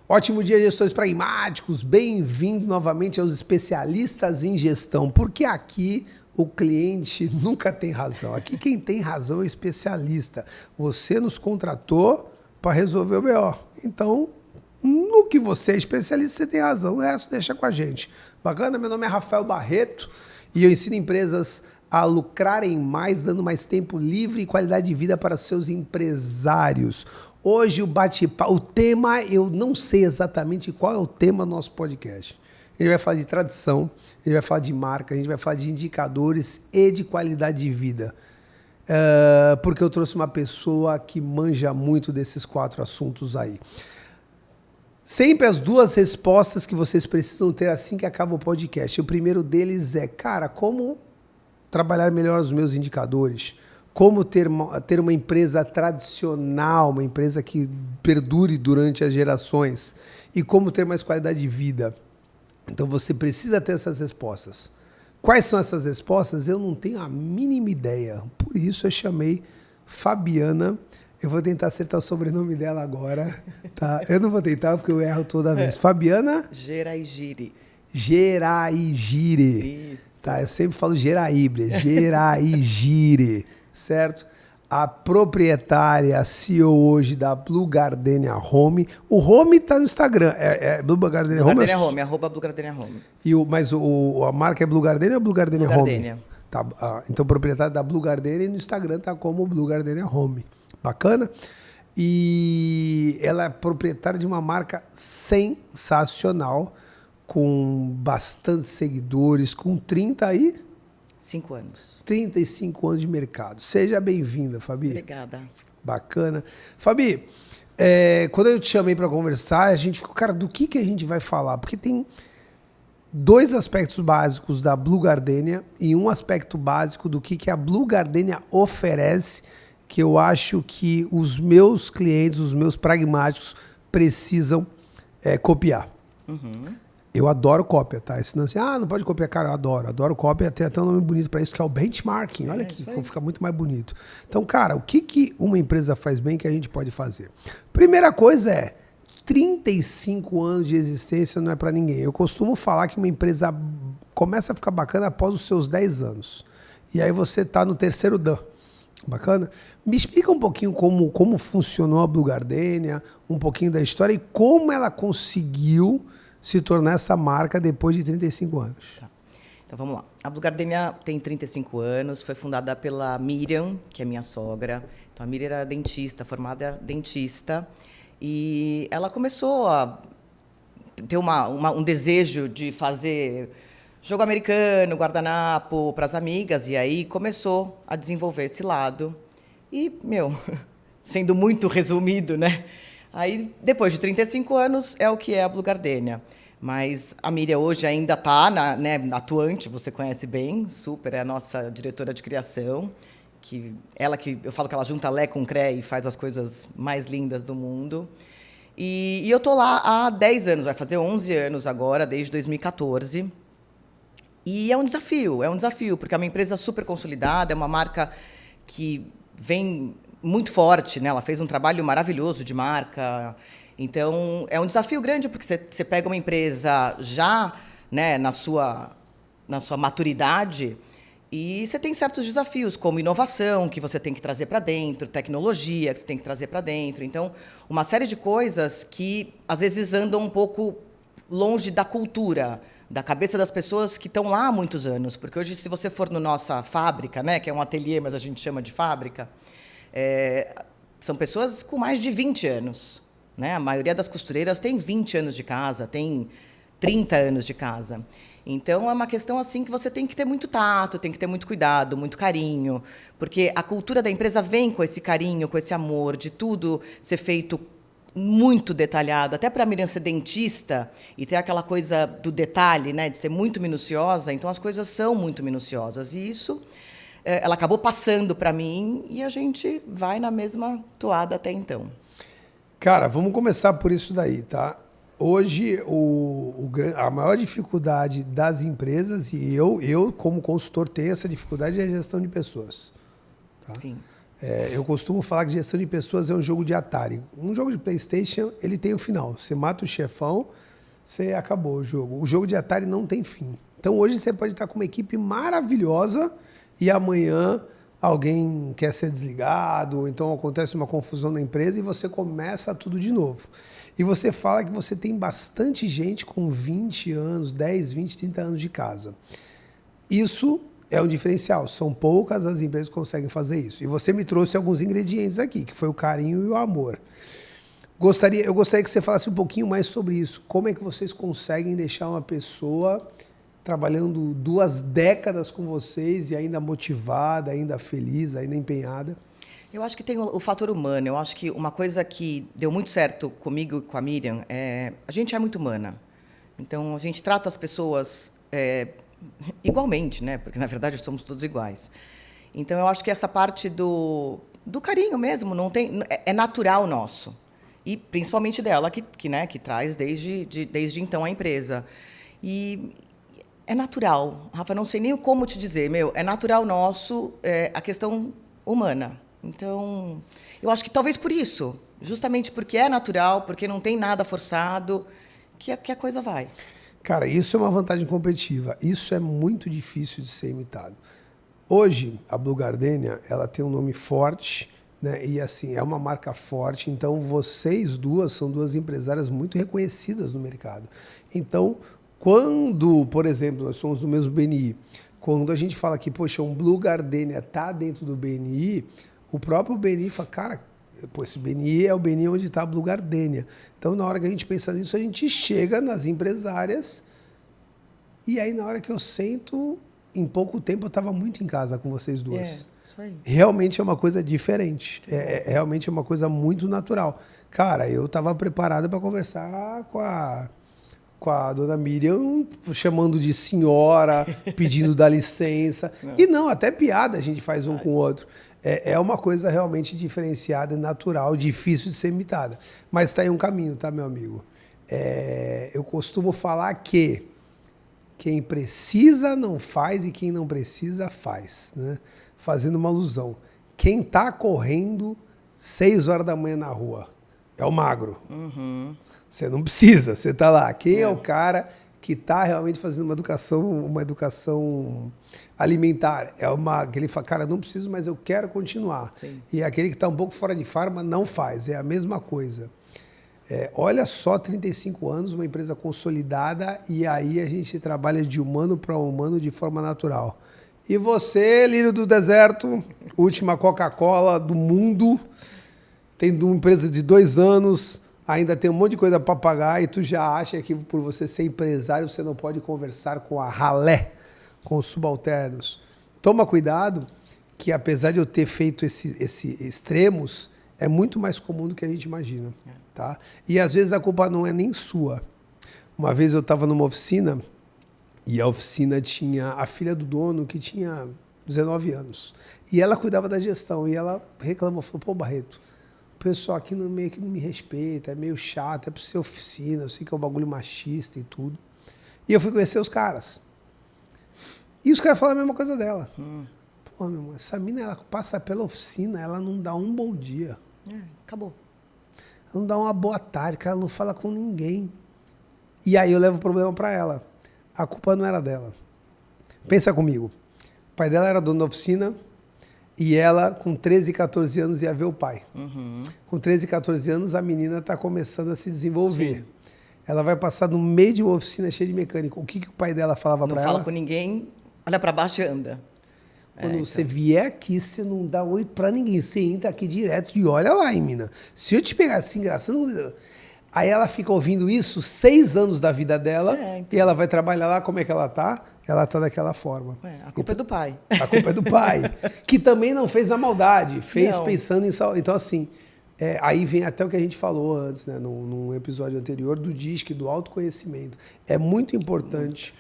Ótimo dia, gestores pragmáticos. Bem-vindo novamente aos especialistas em gestão, porque aqui o cliente nunca tem razão. Aqui quem tem razão é o especialista. Você nos contratou para resolver o BO. Então, no que você é especialista, você tem razão. O resto deixa com a gente. Bacana? Meu nome é Rafael Barreto e eu ensino empresas a lucrarem mais, dando mais tempo livre e qualidade de vida para seus empresários. Hoje o bate-papo, o tema, eu não sei exatamente qual é o tema do nosso podcast. Ele vai falar de tradição, ele vai falar de marca, a gente vai falar de indicadores e de qualidade de vida. Porque eu trouxe uma pessoa que manja muito desses 4 assuntos aí. Sempre as 2 respostas que vocês precisam ter assim que acaba o podcast. O primeiro deles é, cara, como trabalhar melhor os meus indicadores? Como ter uma empresa tradicional, uma empresa que perdure durante as gerações? E como ter mais qualidade de vida? Então você precisa ter essas respostas. Quais são essas respostas? Eu não tenho a mínima ideia. Por isso eu chamei Fabiana. Eu vou tentar acertar o sobrenome dela agora. Tá? Eu não vou tentar porque eu erro toda vez. Fabiana? Geraigire. Geraigire. Isso. Tá, eu sempre falo Geraíbre. Geraigire. Certo? A proprietária, a CEO hoje da Blue Gardenia Home. O Home está no Instagram. É Blue Gardenia Home? Blue Gardenia Home, @ Blue Gardenia Home. Mas a marca é Blue Gardenia ou Blue Gardenia Blue Home? Gardenia. Tá, então, o proprietário da Blue Gardenia e no Instagram tá como Blue Gardenia Home. Bacana? E ela é proprietária de uma marca sensacional, com bastante seguidores, com 5 anos. 35 anos de mercado. Seja bem-vinda, Fabi. Obrigada. Bacana. Fabi, quando eu te chamei para conversar, a gente ficou, cara, do que a gente vai falar? Porque tem 2 aspectos básicos da Blue Gardenia e um aspecto básico do que a Blue Gardenia oferece, que eu acho que os meus clientes, os meus pragmáticos, precisam copiar. Uhum. Eu adoro cópia, tá? Senão assim, não pode copiar, cara, eu adoro cópia, tem até um nome bonito para isso, que é o benchmarking. Olha aqui, fica muito mais bonito. Então, cara, o que uma empresa faz bem que a gente pode fazer? Primeira coisa é, 35 anos de existência não é para ninguém. Eu costumo falar que uma empresa começa a ficar bacana após os seus 10 anos. E aí você está no terceiro dan. Bacana? Me explica um pouquinho como funcionou a Blue Gardenia, um pouquinho da história e como ela conseguiu se tornar essa marca depois de 35 anos. Tá. Então vamos lá. A Blue Gardenia tem 35 anos, foi fundada pela Miriam, que é minha sogra. Então a Miriam era dentista, formada dentista, e ela começou a ter um desejo de fazer jogo americano, guardanapo para as amigas, e aí começou a desenvolver esse lado. E, sendo muito resumido, né? Aí, depois de 35 anos, é o que é a Blue Gardenia. Mas a Miriam hoje ainda está atuante, você conhece bem, super, é a nossa diretora de criação. Eu falo que ela junta Lé com Cré e faz as coisas mais lindas do mundo. E eu estou lá há 10 anos, vai fazer 11 anos agora, desde 2014. E é um desafio, porque é uma empresa super consolidada, é uma marca que vem muito forte, né? Ela fez um trabalho maravilhoso de marca. Então, é um desafio grande, porque você pega uma empresa já, né, na sua maturidade e você tem certos desafios, como inovação, que você tem que trazer para dentro, tecnologia, que você tem que trazer para dentro. Então, uma série de coisas que, às vezes, andam um pouco longe da cultura, da cabeça das pessoas que estão lá há muitos anos. Porque hoje, se você for na nossa fábrica, né, que é um ateliê, mas a gente chama de fábrica, são pessoas com mais de 20 anos. Né? A maioria das costureiras tem 20 anos de casa, tem 30 anos de casa. Então, é uma questão assim que você tem que ter muito tato, tem que ter muito cuidado, muito carinho, porque a cultura da empresa vem com esse carinho, com esse amor, de tudo ser feito muito detalhado. Até para a Miriam ser dentista e ter aquela coisa do detalhe, né, de ser muito minuciosa, então as coisas são muito minuciosas. E isso ela acabou passando para mim e a gente vai na mesma toada até então. Cara, vamos começar por isso daí, tá? Hoje, a maior dificuldade das empresas, e eu como consultor, tenho essa dificuldade, é a gestão de pessoas. Tá? Sim. Eu costumo falar que gestão de pessoas é um jogo de Atari. Um jogo de PlayStation, ele tem o final. Você mata o chefão, você acabou o jogo. O jogo de Atari não tem fim. Então hoje você pode estar com uma equipe maravilhosa e amanhã alguém quer ser desligado, ou então acontece uma confusão na empresa e você começa tudo de novo. E você fala que você tem bastante gente com 20 anos, 10, 20, 30 anos de casa. Isso é um diferencial. São poucas as empresas que conseguem fazer isso. E você me trouxe alguns ingredientes aqui, que foi o carinho e o amor. Eu gostaria que você falasse um pouquinho mais sobre isso. Como é que vocês conseguem deixar uma pessoa trabalhando 2 décadas com vocês e ainda motivada, ainda feliz, ainda empenhada? Eu acho que tem o fator humano. Eu acho que uma coisa que deu muito certo comigo e com a Miriam é a gente é muito humana. Então, a gente trata as pessoas igualmente, né? Porque, na verdade, somos todos iguais. Então, eu acho que essa parte do carinho mesmo é natural nosso. E, principalmente dela, que traz desde então a empresa. E é natural. Rafa, não sei nem como te dizer. É natural nosso a questão humana. Então, eu acho que talvez por isso, justamente porque é natural, porque não tem nada forçado, que a coisa vai. Cara, isso é uma vantagem competitiva. Isso é muito difícil de ser imitado. Hoje, a Blue Gardenia, ela tem um nome forte, né? E assim, é uma marca forte. Então, vocês duas são 2 empresárias muito reconhecidas no mercado. Então, quando, por exemplo, nós somos do mesmo BNI, quando a gente fala que, poxa, um Blue Gardenia está dentro do BNI, o próprio BNI fala, cara, pô, esse BNI é o BNI onde está a Blue Gardenia. Então, na hora que a gente pensa nisso, a gente chega nas empresárias e aí, na hora que eu sento, em pouco tempo, eu estava muito em casa com vocês duas. Isso aí. Realmente é uma coisa diferente. Realmente é uma coisa muito natural. Cara, eu estava preparado para conversar com a dona Miriam, chamando de senhora, pedindo da licença. Não. E não, até piada a gente faz um com o outro. É uma coisa realmente diferenciada, natural, difícil de ser imitada. Mas está aí um caminho, tá, meu amigo? Eu costumo falar que quem precisa não faz e quem não precisa faz, né? Fazendo uma alusão. Quem está correndo 6 horas da manhã na rua é o magro. Uhum. Você não precisa, você está lá. Quem é o cara que está realmente fazendo uma educação alimentar? Aquele fala, cara, não preciso, mas eu quero continuar. Sim. E aquele que está um pouco fora de forma não faz, é a mesma coisa. Olha só, 35 anos, uma empresa consolidada, e aí a gente trabalha de humano para humano de forma natural. E você, lírio do deserto, última Coca-Cola do mundo, tendo uma empresa de 2 anos, ainda tem um monte de coisa para pagar e tu já acha que por você ser empresário você não pode conversar com a ralé, com os subalternos. Toma cuidado que apesar de eu ter feito esse extremos, é muito mais comum do que a gente imagina. Tá? E às vezes a culpa não é nem sua. Uma vez eu estava numa oficina e a oficina tinha a filha do dono que tinha 19 anos. E ela cuidava da gestão e ela reclamou, falou, pô, Barreto, o pessoal aqui meio que não me respeita, é meio chato, é para ser oficina, eu sei que é um bagulho machista e tudo. E eu fui conhecer os caras. E os caras falaram a mesma coisa dela. Pô, meu irmão, essa mina, ela passa pela oficina, ela não dá um bom dia. Acabou. Ela não dá uma boa tarde, ela não fala com ninguém. E aí eu levo o problema para ela. A culpa não era dela. Pensa comigo. O pai dela era dono da oficina, e ela, com 13, 14 anos, ia ver o pai. Uhum. Com 13, 14 anos, a menina está começando a se desenvolver. Sim. Ela vai passar no meio de uma oficina cheia de mecânico. O que o pai dela falava para ela? Não fala com ninguém, olha para baixo e anda. Quando você vier aqui, você não dá oi para ninguém. Você entra aqui direto e olha lá, hein, mina. Se eu te pegar assim, engraçado... Aí ela fica ouvindo isso 6 anos da vida dela, então. E ela vai trabalhar lá, como é que ela tá? Ela tá daquela forma. A culpa é do pai. A culpa é do pai. Que também não fez na maldade, fez pensando em saúde. Então, assim, aí vem até o que a gente falou antes, né, num episódio anterior, do DISC, do autoconhecimento. É muito importante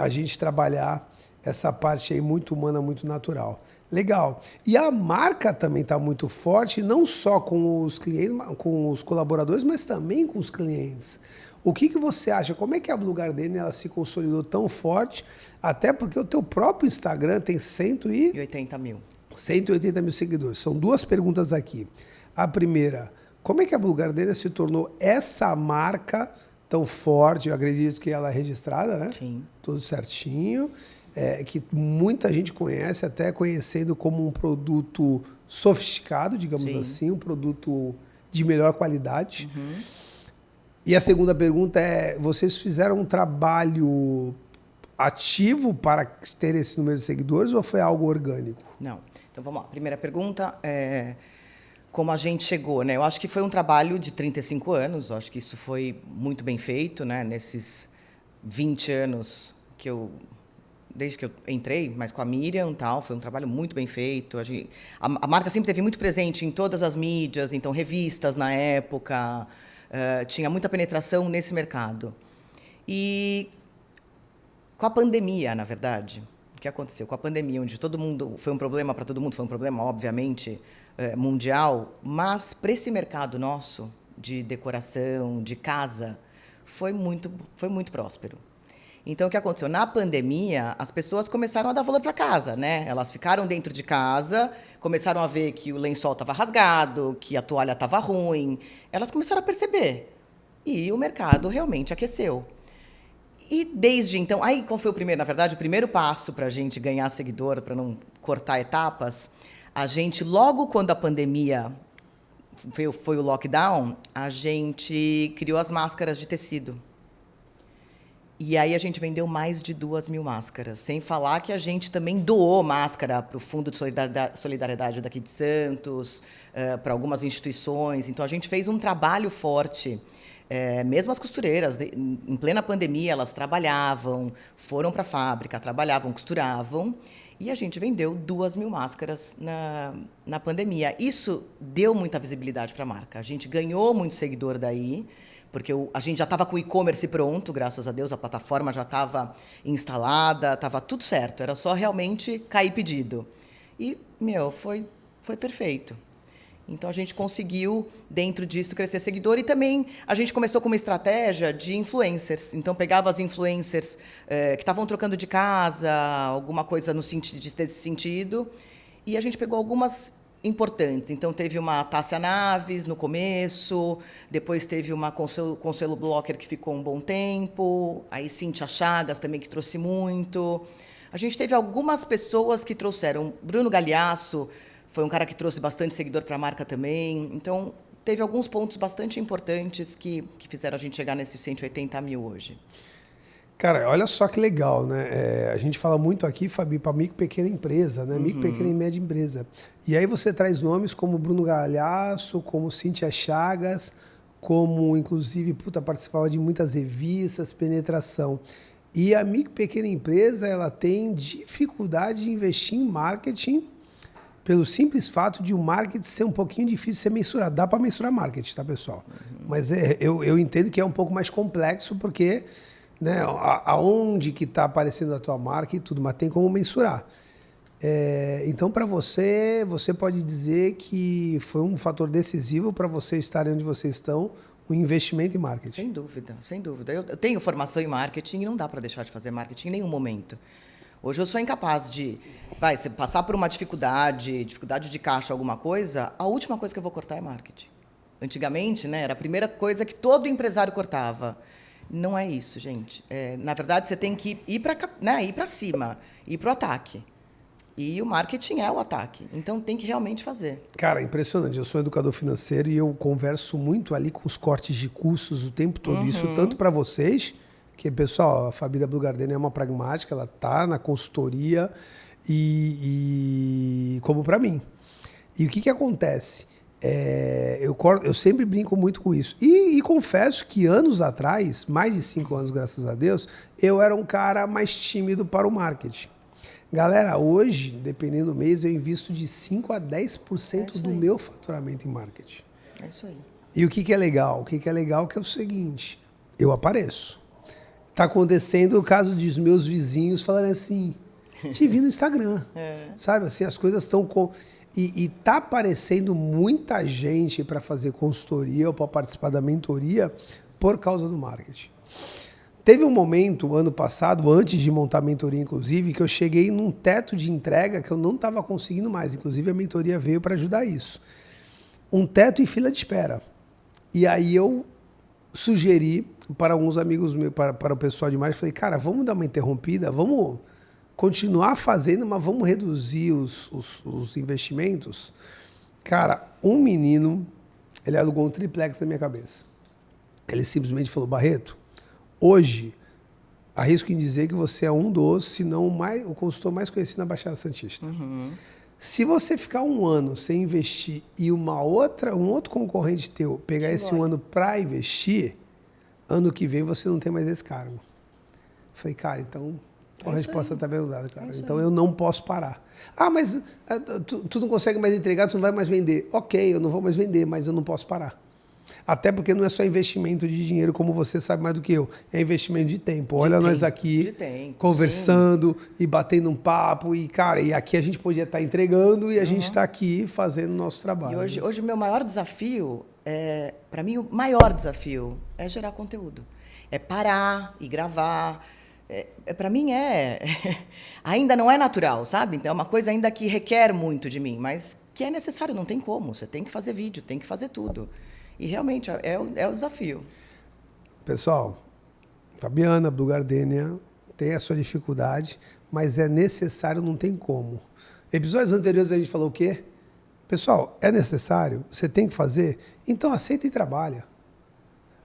a gente trabalhar essa parte aí muito humana, muito natural. Legal. E a marca também está muito forte, não só com os clientes, com os colaboradores, mas também com os clientes. O que você acha? Como é que a Blue Gardenia ela se consolidou tão forte? Até porque o teu próprio Instagram tem 180 mil. 180 mil seguidores. São duas perguntas aqui. A primeira, como é que a Blue Gardenia se tornou essa marca tão forte? Eu acredito que ela é registrada, né? Sim. Tudo certinho. Que muita gente conhece, até conhecendo como um produto sofisticado, digamos assim, um produto de melhor qualidade. E a segunda pergunta é, vocês fizeram um trabalho ativo para ter esse número de seguidores ou foi algo orgânico? Não. Então, vamos lá. Primeira pergunta, como a gente chegou, né? Eu acho que foi um trabalho de 35 anos, eu acho que isso foi muito bem feito, né? Nesses 20 anos desde que eu entrei, mas com a Miriam e tal, foi um trabalho muito bem feito. A marca sempre esteve muito presente em todas as mídias, então revistas na época, tinha muita penetração nesse mercado. E com a pandemia, na verdade, o que aconteceu? Com a pandemia, onde todo mundo foi um problema para todo mundo, foi um problema, obviamente, mundial, mas para esse mercado nosso, de decoração, de casa, foi muito próspero. Então, o que aconteceu? Na pandemia, as pessoas começaram a dar valor para casa, né? Elas ficaram dentro de casa, começaram a ver que o lençol estava rasgado, que a toalha estava ruim. Elas começaram a perceber. E o mercado realmente aqueceu. E desde então... Aí, qual foi o primeiro? Na verdade, o primeiro passo para a gente ganhar seguidor, para não cortar etapas, a gente, logo quando a pandemia foi o lockdown, a gente criou as máscaras de tecido. E aí a gente vendeu mais de 2.000 máscaras, sem falar que a gente também doou máscara para o Fundo de Solidariedade daqui de Santos, para algumas instituições. Então, a gente fez um trabalho forte. Mesmo as costureiras, em plena pandemia, elas trabalhavam, foram para a fábrica, trabalhavam, costuravam, e a gente vendeu 2.000 máscaras na pandemia. Isso deu muita visibilidade para a marca. A gente ganhou muito seguidor daí, porque a gente já estava com o e-commerce pronto, graças a Deus, a plataforma já estava instalada, estava tudo certo, era só realmente cair pedido. E, foi perfeito. Então, a gente conseguiu, dentro disso, crescer seguidor. E também a gente começou com uma estratégia de influencers. Então, pegava as influencers que estavam trocando de casa, alguma coisa nesse sentido, e a gente pegou algumas importantes. Então, teve uma Tássia Naves no começo, depois teve uma Consuelo Blocker que ficou um bom tempo, aí Cíntia Chagas também, que trouxe muito. A gente teve algumas pessoas que trouxeram. Bruno Galhaço foi um cara que trouxe bastante seguidor para a marca também. Então, teve alguns pontos bastante importantes que fizeram a gente chegar nesses 180 mil hoje. Cara, olha só que legal, né? A gente fala muito aqui, Fabi, para micro e pequena empresa, né? Micro, pequena e média empresa. E aí você traz nomes como Bruno Galhaço, como Cíntia Chagas, como, inclusive, participava de muitas revistas, penetração. E a micro e pequena empresa, ela tem dificuldade de investir em marketing pelo simples fato de o marketing ser um pouquinho difícil de ser mensurado. Dá para mensurar marketing, tá, pessoal? Mas eu entendo que é um pouco mais complexo, porque... né, aonde que está aparecendo a tua marca e tudo, mas tem como mensurar. Então, para você pode dizer que foi um fator decisivo para vocês estarem onde vocês estão, o investimento em marketing. Sem dúvida, sem dúvida. Eu tenho formação em marketing e não dá para deixar de fazer marketing em nenhum momento. Hoje eu sou incapaz de se passar por uma dificuldade de caixa, alguma coisa, a última coisa que eu vou cortar é marketing. Antigamente, né, era a primeira coisa que todo empresário cortava. Não é isso, gente. Na verdade, você tem que ir para cima, ir para o ataque. E o marketing é o ataque. Então, tem que realmente fazer. Cara, impressionante. Eu sou educador financeiro e eu converso muito ali com os cortes de custos o tempo todo. Isso tanto para vocês, que, pessoal, a Fabi da Blue Gardenia é uma pragmática, ela está na consultoria, e como para mim. E o que acontece? Eu sempre brinco muito com isso. E confesso que anos atrás, mais de 5 anos, graças a Deus, eu era um cara mais tímido para o marketing. Galera, hoje, dependendo do mês, eu invisto de 5% a 10% do meu faturamento em marketing. É isso aí. E o que é legal? O que é legal que é o seguinte, eu apareço. Está acontecendo o caso dos meus vizinhos falarem assim, te vi no Instagram. Sabe, assim, as coisas estão... E tá aparecendo muita gente para fazer consultoria ou para participar da mentoria por causa do marketing. Teve um momento, ano passado, antes de montar a mentoria, inclusive, que eu cheguei num teto de entrega que eu não estava conseguindo mais. Inclusive, a mentoria veio para ajudar isso. Um teto em fila de espera. E aí eu sugeri para alguns amigos meus, para o pessoal de marketing, falei, cara, vamos dar uma interrompida, vamos continuar fazendo, mas vamos reduzir os investimentos. Cara, um menino, ele alugou um triplex na minha cabeça. Ele simplesmente falou, Barreto, hoje, arrisco em dizer que você é um dos, se não o consultor mais conhecido na Baixada Santista. Uhum. Se você ficar um ano sem investir e um outro concorrente teu pegar esse um ano para investir, ano que vem você não tem mais esse cargo. Falei, cara, então a resposta está bem dada, cara. Então eu não posso parar. Ah, mas tu não consegue mais entregar, tu não vai mais vender. Ok, eu não vou mais vender, mas eu não posso parar. Até porque não é só investimento de dinheiro, como você sabe mais do que eu. É investimento de tempo. Olha nós aqui conversando e batendo um papo. E, cara, e aqui a gente podia estar entregando e a gente está aqui fazendo o nosso trabalho. E hoje o meu maior desafio, para mim, o maior desafio é gerar conteúdo. É parar e gravar. Para mim, ainda não é natural, sabe? Então, é uma coisa ainda que requer muito de mim, mas que é necessário, não tem como. Você tem que fazer vídeo, tem que fazer tudo. E realmente é o desafio. Pessoal, Fabiana, Blue Gardenia, tem a sua dificuldade, mas é necessário, não tem como. Episódios anteriores a gente falou o quê? Pessoal, é necessário, você tem que fazer, então aceita e trabalha.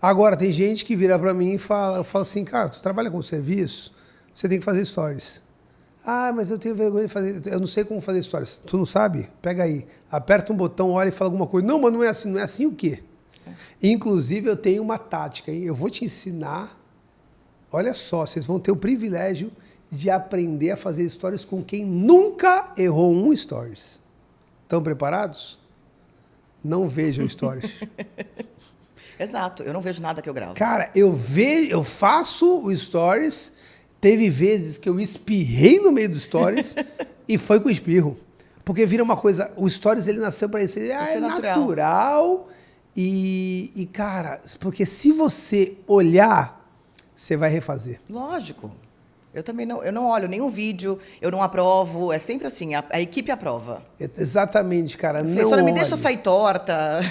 Agora, tem gente que vira para mim e fala assim, cara, tu trabalha com serviço, você tem que fazer stories. Ah, mas eu tenho vergonha de fazer, eu não sei como fazer stories. Tu não sabe? Pega aí, aperta um botão, olha e fala alguma coisa. Não, mas não é assim. Não é assim o quê? Inclusive, eu tenho uma tática, hein? Eu vou te ensinar. Olha só, vocês vão ter o privilégio de aprender a fazer stories com quem nunca errou um stories. Estão preparados? Não vejam stories. Exato, eu não vejo nada que eu gravo. Cara, eu faço o stories. Teve vezes que eu espirrei no meio do stories e foi com espirro. Porque vira uma coisa, o stories ele nasceu para isso. É natural. E, cara, porque se você olhar, você vai refazer. Lógico. Eu não olho nenhum vídeo, eu não aprovo, é sempre assim, a equipe aprova. Exatamente, cara, só não me deixa sair torta,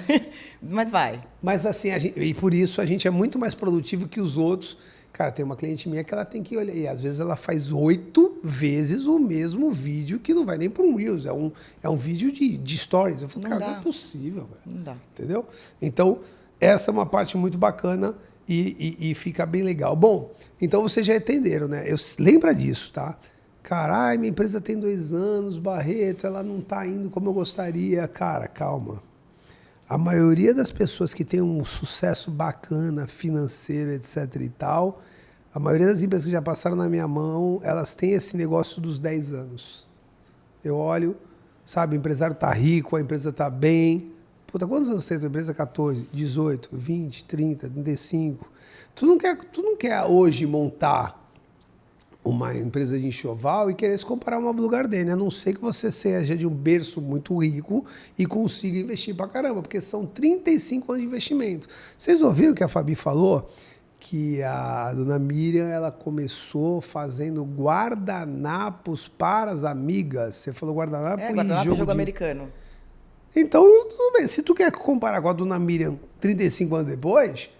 mas vai. Mas assim, e por isso a gente é muito mais produtivo que os outros. Cara, tem uma cliente minha que ela tem que olhar, e às vezes ela faz 8 vezes o mesmo vídeo que não vai nem para um Reels, é um vídeo de stories. Eu falo, cara, não é possível, velho. Não dá. Entendeu? Então, essa é uma parte muito bacana e fica bem legal. Bom, então vocês já entenderam, né? Lembra disso, tá? Caralho, minha empresa tem 2 anos, Barreto, ela não tá indo como eu gostaria. Cara, calma. A maioria das pessoas que tem um sucesso bacana, financeiro, etc e tal, a maioria das empresas que já passaram na minha mão, elas têm esse negócio dos 10 anos. Eu olho, sabe, o empresário tá rico, a empresa tá bem. Puta, quantos anos tem a tua empresa? 14, 18, 20, 30, 35. Tu não quer hoje montar uma empresa de enxoval e querer se comparar a uma Blue Gardenia, a não ser que você seja de um berço muito rico e consiga investir pra caramba, porque são 35 anos de investimento. Vocês ouviram o que a Fabi falou? Que a dona Miriam, ela começou fazendo guardanapos para as amigas. Você falou guardanapo e jogo americano. Então, tudo bem. Se tu quer comparar com a dona Miriam 35 anos depois,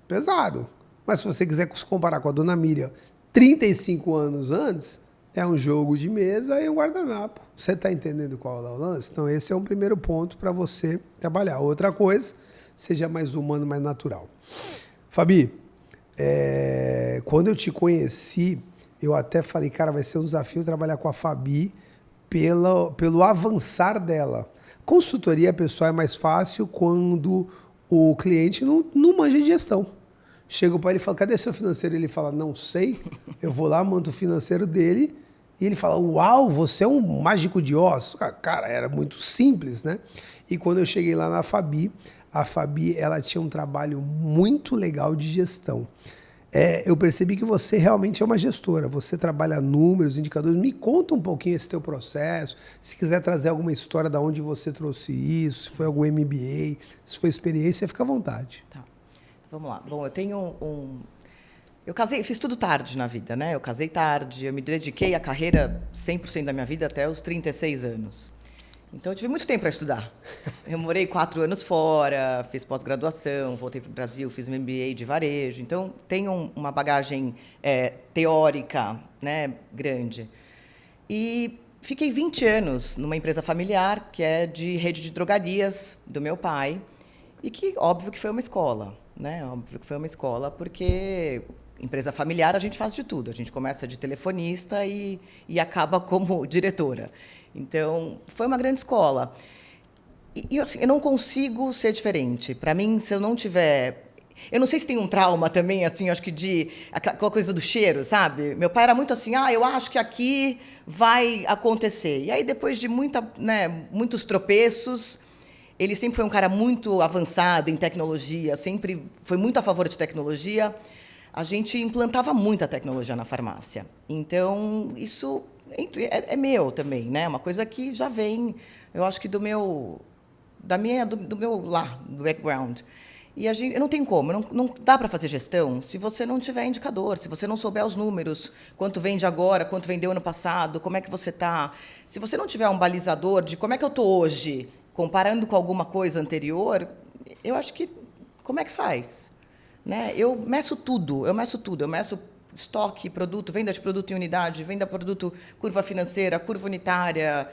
pesado. Mas se você quiser se comparar com a dona Miriam 35 anos antes, é um jogo de mesa e um guardanapo. Você está entendendo qual é o lance? Então, esse é um primeiro ponto para você trabalhar. Outra coisa, seja mais humano, mais natural. Fabi, quando eu te conheci, eu até falei, cara, vai ser um desafio trabalhar com a Fabi pelo avançar dela. Consultoria pessoal é mais fácil quando o cliente não manja de gestão. Chego para ele e falo, cadê seu financeiro? Ele fala, não sei. Eu vou lá, monto o financeiro dele e ele fala, uau, você é um mágico de Oz. Cara, era muito simples, né? E quando eu cheguei lá na Fabi, a Fabi, ela tinha um trabalho muito legal de gestão. Eu percebi que você realmente é uma gestora. Você trabalha números, indicadores. Me conta um pouquinho esse teu processo. Se quiser trazer alguma história de onde você trouxe isso, se foi algum MBA, se foi experiência, fica à vontade. Tá. Vamos lá. Bom, eu tenho Eu casei, fiz tudo tarde na vida, né? Eu casei tarde, eu me dediquei à carreira 100% da minha vida até os 36 anos. Então, eu tive muito tempo para estudar. Eu morei 4 anos fora, fiz pós-graduação, voltei para o Brasil, fiz um MBA de varejo. Então, tenho uma bagagem teórica, né, grande. E fiquei 20 anos numa empresa familiar, que é de rede de drogarias do meu pai, e que, óbvio, que foi uma escola, né? Óbvio que foi uma escola, porque empresa familiar a gente faz de tudo. A gente começa de telefonista e acaba como diretora. Então, foi uma grande escola. E assim, eu não consigo ser diferente. Para mim, se eu não tiver... Eu não sei se tem um trauma também, assim, acho que de... Aquela coisa do cheiro, sabe? Meu pai era muito assim, eu acho que aqui vai acontecer. E aí, depois de muitos tropeços, ele sempre foi um cara muito avançado em tecnologia, sempre foi muito a favor de tecnologia. A gente implantava muita tecnologia na farmácia. Então, isso... É meu também, né? Uma coisa que já vem, eu acho que do meu background. E eu não tem como, não dá para fazer gestão se você não tiver indicador, se você não souber os números, quanto vende agora, quanto vendeu ano passado, como é que você está. Se você não tiver um balizador de como é que eu estou hoje, comparando com alguma coisa anterior, eu acho que como é que faz? Né? Eu meço tudo. Eu meço estoque, produto, venda de produto em unidade, venda de produto, curva financeira, curva unitária.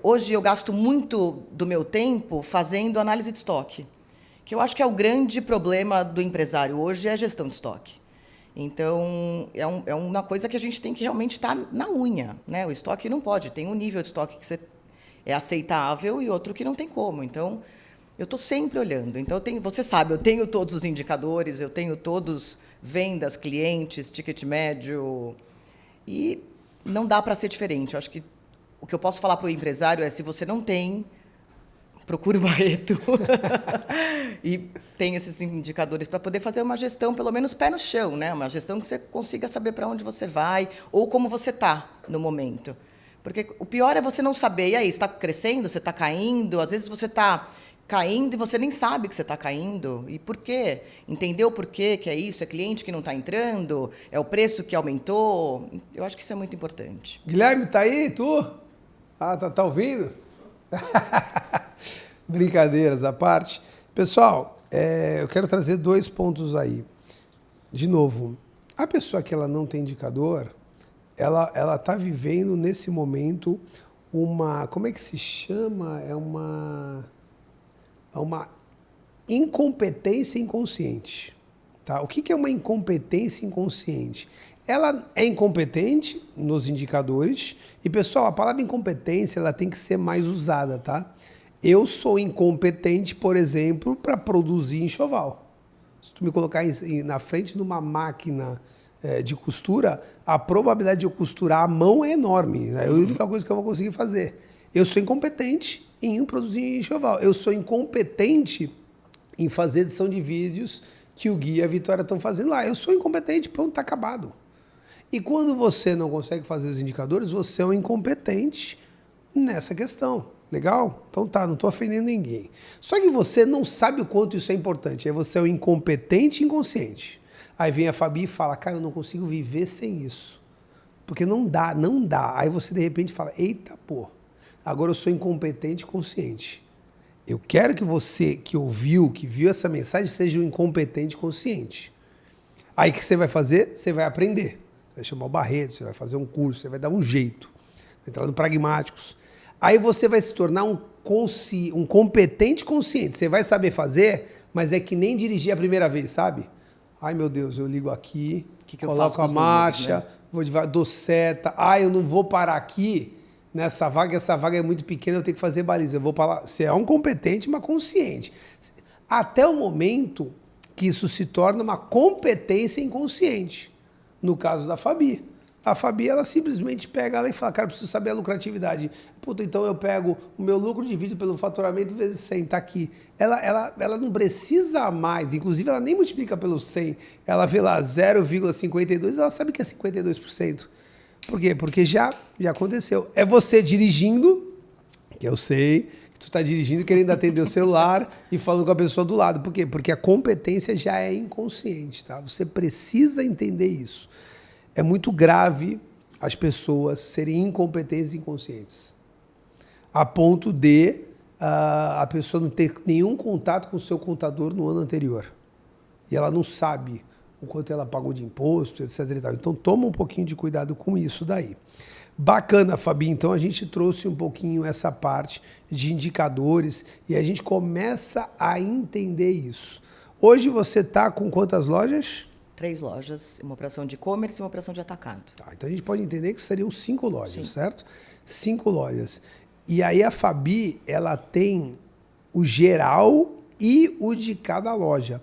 Hoje eu gasto muito do meu tempo fazendo análise de estoque, que eu acho que é o grande problema do empresário hoje, é a gestão de estoque. Então, é uma coisa que a gente tem que realmente estar na unha, né? O estoque não pode, tem um nível de estoque que é aceitável e outro que não tem como. Então, eu estou sempre olhando. Então, você sabe, eu tenho todos os indicadores, eu tenho todos... vendas, clientes, ticket médio, e não dá para ser diferente. Eu acho que o que eu posso falar para o empresário é, se você não tem, procure o Barreto e tem esses indicadores para poder fazer uma gestão, pelo menos pé no chão, né? Uma gestão que você consiga saber para onde você vai ou como você está no momento. Porque o pior é você não saber, e aí, você está crescendo, você está caindo, às vezes você está... caindo e você nem sabe que você está caindo. E por quê? Entendeu por quê que é isso? É cliente que não está entrando? É o preço que aumentou? Eu acho que isso é muito importante. Guilherme, tá aí, tu? Tá ouvindo? Brincadeiras à parte. Pessoal, eu quero trazer 2 pontos aí. De novo, a pessoa que ela não tem indicador, ela tá vivendo nesse momento uma... Como é que se chama? É uma incompetência inconsciente. Tá? O que é uma incompetência inconsciente? Ela é incompetente nos indicadores. E, pessoal, a palavra incompetência ela tem que ser mais usada. Tá? Eu sou incompetente, por exemplo, para produzir enxoval. Se tu me colocar na frente de uma máquina de costura, a probabilidade de eu costurar à mão é enorme. Né? É a única coisa que eu vou conseguir fazer. Eu sou incompetente em produzir enxoval. Eu sou incompetente em fazer edição de vídeos que o Gui e a Vitória estão fazendo lá. Eu sou incompetente, pronto, está acabado. E quando você não consegue fazer os indicadores, você é um incompetente nessa questão. Legal? Então tá, não estou ofendendo ninguém. Só que você não sabe o quanto isso é importante. Aí você é um incompetente inconsciente. Aí vem a Fabi e fala, cara, eu não consigo viver sem isso. Porque não dá. Aí você de repente fala, eita, pô. Agora eu sou incompetente consciente. Eu quero que você que viu essa mensagem, seja um incompetente consciente. Aí o que você vai fazer? Você vai aprender. Você vai chamar o Barreto, você vai fazer um curso, você vai dar um jeito. Vai entrar no Pragmáticos. Aí você vai se tornar um competente consciente. Você vai saber fazer, mas é que nem dirigir a primeira vez, sabe? Ai, meu Deus, eu ligo aqui, coloco a marcha, números, né? Vou devagar, dou seta. Eu não vou parar aqui nessa vaga, essa vaga é muito pequena, eu tenho que fazer baliza. Eu vou para lá. Você é um competente, mas consciente. Até o momento que isso se torna uma competência inconsciente. No caso da Fabi. A Fabi, ela simplesmente pega ela e fala, cara, eu preciso saber a lucratividade. Puta, então eu pego o meu lucro dividido pelo faturamento vezes 100, tá aqui. Ela não precisa mais, inclusive ela nem multiplica pelo 100. Ela vê lá 0,52, ela sabe que é 52%. Por quê? Porque já aconteceu. É você dirigindo, que eu sei Tu está dirigindo querendo atender o celular e falando com a pessoa do lado. Por quê? Porque a competência já é inconsciente, tá? Você precisa entender isso. É muito grave as pessoas serem incompetentes e inconscientes. A ponto de a pessoa não ter nenhum contato com o seu contador no ano anterior. E ela não sabe o quanto ela pagou de imposto, etc. e tal. Então, toma um pouquinho de cuidado com isso daí. Bacana, Fabi. Então, a gente trouxe um pouquinho essa parte de indicadores e a gente começa a entender isso. Hoje você está com quantas lojas? 3 lojas, uma operação de e-commerce e uma operação de atacado. Tá, então, a gente pode entender que seriam 5 lojas, Sim. certo? 5 lojas. E aí, a Fabi, ela tem o geral e o de cada loja.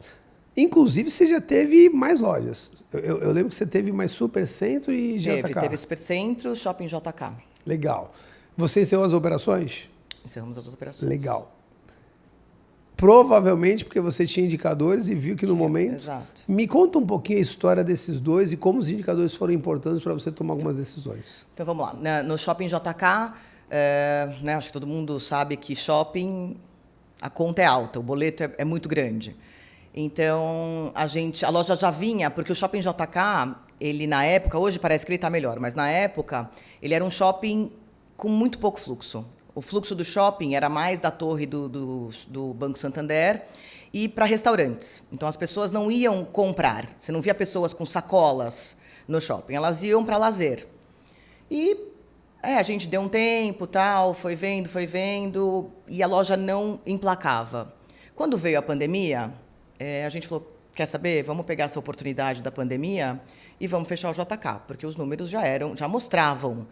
Inclusive, você já teve mais lojas. Eu lembro que você teve mais Supercentro e JK. Teve Supercentro, Shopping JK. Legal. Você encerrou as operações? Encerramos as operações. Legal. Provavelmente porque você tinha indicadores e viu que no momento... Exato. Me conta um pouquinho a história desses dois e como os indicadores foram importantes para você tomar algumas decisões. Então, vamos lá. No Shopping JK, né, acho que todo mundo sabe que shopping, a conta é alta, o boleto é muito grande. Então, a loja já vinha, porque o Shopping JK, ele na época, hoje parece que ele está melhor, mas na época, ele era um shopping com muito pouco fluxo. O fluxo do shopping era mais da torre do Banco Santander e para restaurantes. Então, as pessoas não iam comprar. Você não via pessoas com sacolas no shopping, elas iam para lazer. E a gente deu um tempo, tal, foi vendo, e a loja não emplacava. Quando veio a pandemia... a gente falou, quer saber? Vamos pegar essa oportunidade da pandemia e vamos fechar o JK, porque os números já mostravam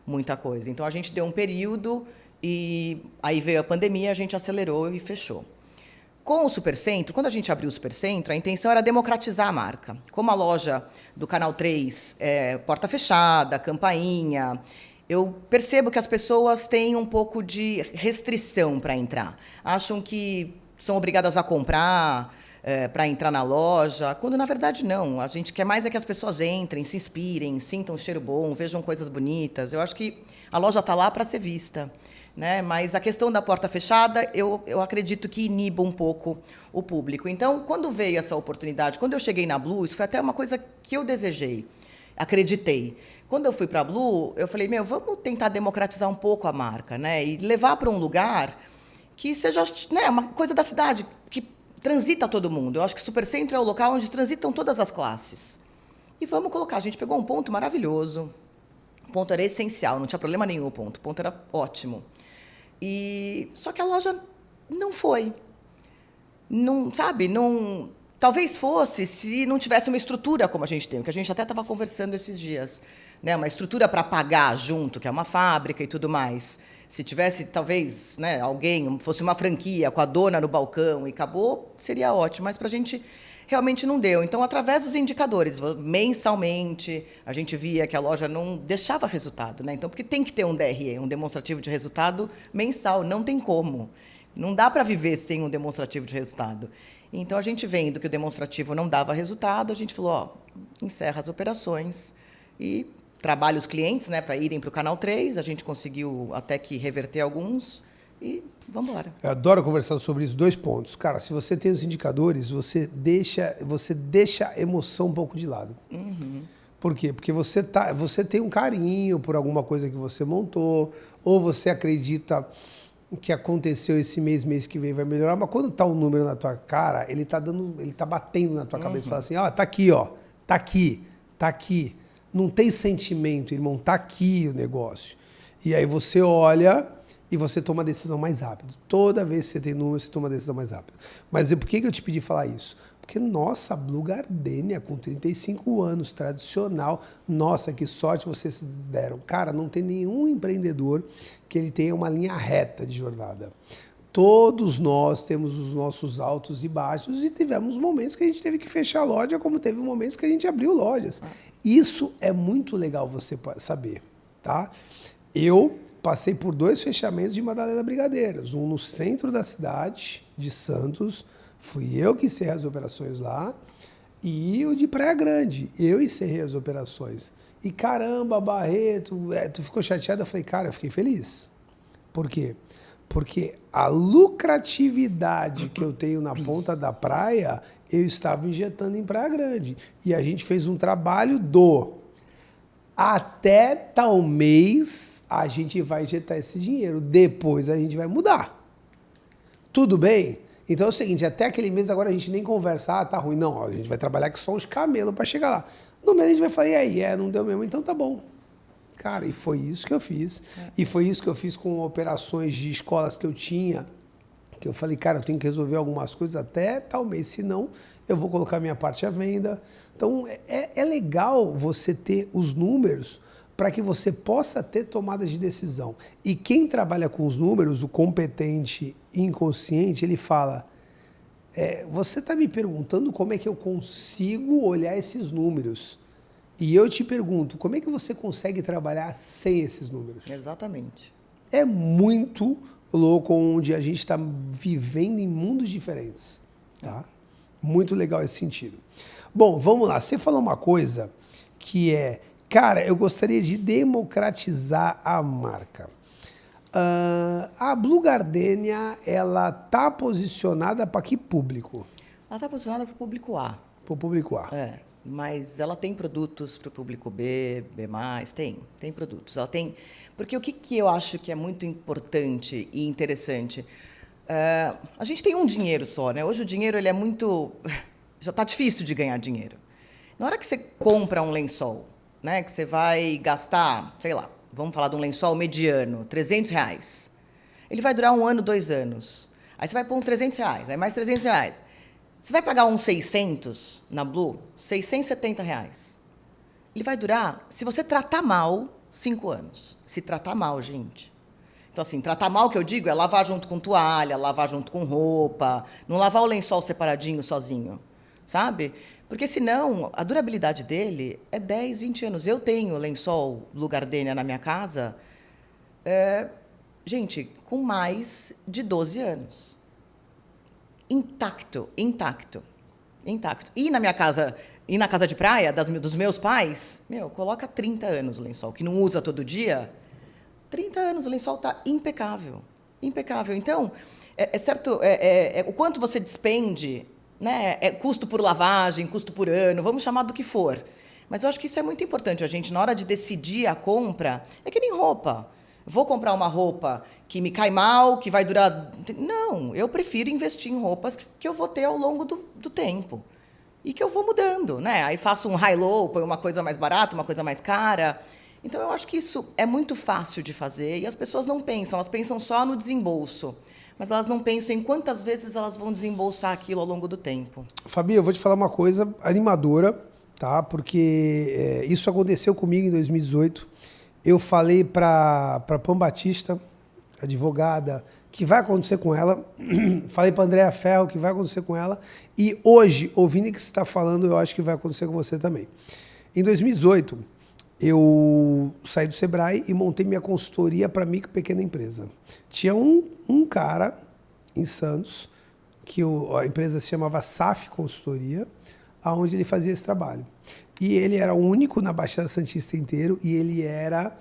muita coisa. Então, a gente deu um período e aí veio a pandemia, a gente acelerou e fechou. Com o Supercentro, quando a gente abriu o Supercentro, a intenção era democratizar a marca. Como a loja do Canal 3 é porta fechada, campainha, eu percebo que as pessoas têm um pouco de restrição para entrar. Acham que são obrigadas a comprar... para entrar na loja, quando na verdade não. A gente quer mais é que as pessoas entrem, se inspirem, sintam um cheiro bom, vejam coisas bonitas. Eu acho que a loja está lá para ser vista, né? Mas a questão da porta fechada, eu acredito que iniba um pouco o público. Então, quando veio essa oportunidade, quando eu cheguei na Blue, isso foi até uma coisa que eu desejei, acreditei. Quando eu fui para a Blue, eu falei, vamos tentar democratizar um pouco a marca, né? E levar para um lugar que seja, né, uma coisa da cidade, que transita todo mundo. Eu acho que o Supercentro é o local onde transitam todas as classes. E vamos colocar. A gente pegou um ponto maravilhoso. O ponto era essencial, não tinha problema nenhum o ponto era ótimo. Só que a loja não foi. Não, sabe? Não, talvez fosse se não tivesse uma estrutura como a gente tem, que a gente até estava conversando esses dias. Né? Uma estrutura para pagar junto, que é uma fábrica e tudo mais. Se tivesse, talvez, né, alguém, fosse uma franquia com a dona no balcão e acabou, seria ótimo. Mas para a gente realmente não deu. Então, através dos indicadores, mensalmente, a gente via que a loja não deixava resultado. Né? Então, porque tem que ter um DRE, um demonstrativo de resultado mensal. Não tem como. Não dá para viver sem um demonstrativo de resultado. Então, a gente vendo que o demonstrativo não dava resultado, a gente falou, encerra as operações e... trabalha os clientes, né, para irem para o Canal 3, a gente conseguiu até que reverter alguns e vamos embora. Eu adoro conversar sobre isso, 2 pontos. Cara, se você tem os indicadores, você deixa a emoção um pouco de lado. Uhum. Por quê? Porque você tem um carinho por alguma coisa que você montou, ou você acredita que aconteceu esse mês que vem vai melhorar, mas quando tá um número na tua cara, ele tá batendo na tua cabeça e fala assim, tá aqui, ó, tá aqui. Não tem sentimento, irmão, tá aqui o negócio. E aí você olha e você toma a decisão mais rápido. Toda vez que você tem número, você toma a decisão mais rápido. Mas por que eu te pedi falar isso? Porque, nossa, Blue Gardenia, com 35 anos, tradicional, nossa, que sorte vocês deram. Cara, não tem nenhum empreendedor que ele tenha uma linha reta de jornada. Todos nós temos os nossos altos e baixos e tivemos momentos que a gente teve que fechar a loja, como teve momentos que a gente abriu lojas. Isso é muito legal você saber, tá? Eu passei por 2 fechamentos de Madalena Brigadeiros, um no centro da cidade de Santos, fui eu que encerrei as operações lá, e o de Praia Grande, eu encerrei as operações. E caramba, Barreto, tu ficou chateado? Eu falei, cara, eu fiquei feliz. Por quê? Porque a lucratividade que eu tenho na ponta da praia, eu estava injetando em Praia Grande. E a gente fez um trabalho até tal mês a gente vai injetar esse dinheiro. Depois a gente vai mudar. Tudo bem? Então é o seguinte, até aquele mês agora a gente nem conversa, tá ruim. Não, ó, a gente vai trabalhar que só os camelos para chegar lá. No mês a gente vai falar, e aí? Não deu mesmo, então tá bom. Cara, e foi isso que eu fiz. E foi isso que eu fiz com operações de escolas que eu tinha, que eu falei, cara, eu tenho que resolver algumas coisas até tal mês, senão eu vou colocar minha parte à venda. Então, é legal você ter os números para que você possa ter tomadas de decisão. E quem trabalha com os números, o competente inconsciente, ele fala, você está me perguntando como é que eu consigo olhar esses números. E eu te pergunto, como é que você consegue trabalhar sem esses números? Exatamente. É muito louco onde a gente está vivendo em mundos diferentes, tá? Muito legal esse sentido. Bom, vamos lá. Você falou uma coisa que cara, eu gostaria de democratizar a marca. A Blue Gardenia, ela tá posicionada para que público? Ela está posicionada para o público A. Para o público A. Mas ela tem produtos para o público B, B+, tem produtos. Ela tem... Porque o que eu acho que é muito importante e interessante? A gente tem um dinheiro só, né? Hoje o dinheiro ele é muito... Já está difícil de ganhar dinheiro. Na hora que você compra um lençol, né? Que você vai gastar, sei lá, vamos falar de um lençol mediano, R$300. Ele vai durar 1 ano, 2 anos. Aí você vai pôr R$300, aí mais R$300. Você vai pagar uns 600 na Blue, R$670. Ele vai durar, se você tratar mal, 5 anos. Se tratar mal, gente. Então, assim, tratar mal, que eu digo, é lavar junto com toalha, lavar junto com roupa, não lavar o lençol separadinho, sozinho, sabe? Porque, senão, a durabilidade dele é 10, 20 anos. Eu tenho lençol Blue Gardenia na minha casa, gente, com mais de 12 anos. Intacto. E na minha casa, e na casa de praia dos meus pais, coloca 30 anos o lençol, que não usa todo dia. 30 anos, o lençol está impecável. Impecável. Então, certo, o quanto você despende, né? Custo por lavagem, custo por ano, vamos chamar do que for. Mas eu acho que isso é muito importante. A gente, na hora de decidir a compra, é que nem roupa. Vou comprar uma roupa que me cai mal, que vai durar... Não, eu prefiro investir em roupas que eu vou ter ao longo do tempo. E que eu vou mudando, né? Aí faço um high-low, põe uma coisa mais barata, uma coisa mais cara. Então, eu acho que isso é muito fácil de fazer e as pessoas não pensam, elas pensam só no desembolso. Mas elas não pensam em quantas vezes elas vão desembolsar aquilo ao longo do tempo. Fabi, eu vou te falar uma coisa animadora, tá? Porque isso aconteceu comigo em 2018. Eu falei para Pam Batista, advogada, que vai acontecer com ela. Falei para Andréa Ferro que vai acontecer com ela. E hoje, ouvindo o que você está falando, eu acho que vai acontecer com você também. Em 2018, eu saí do Sebrae e montei minha consultoria para micro e pequena empresa. Tinha um cara em Santos, que a empresa se chamava SAF Consultoria, onde ele fazia esse trabalho. E ele era o único na Baixada Santista inteiro e ele era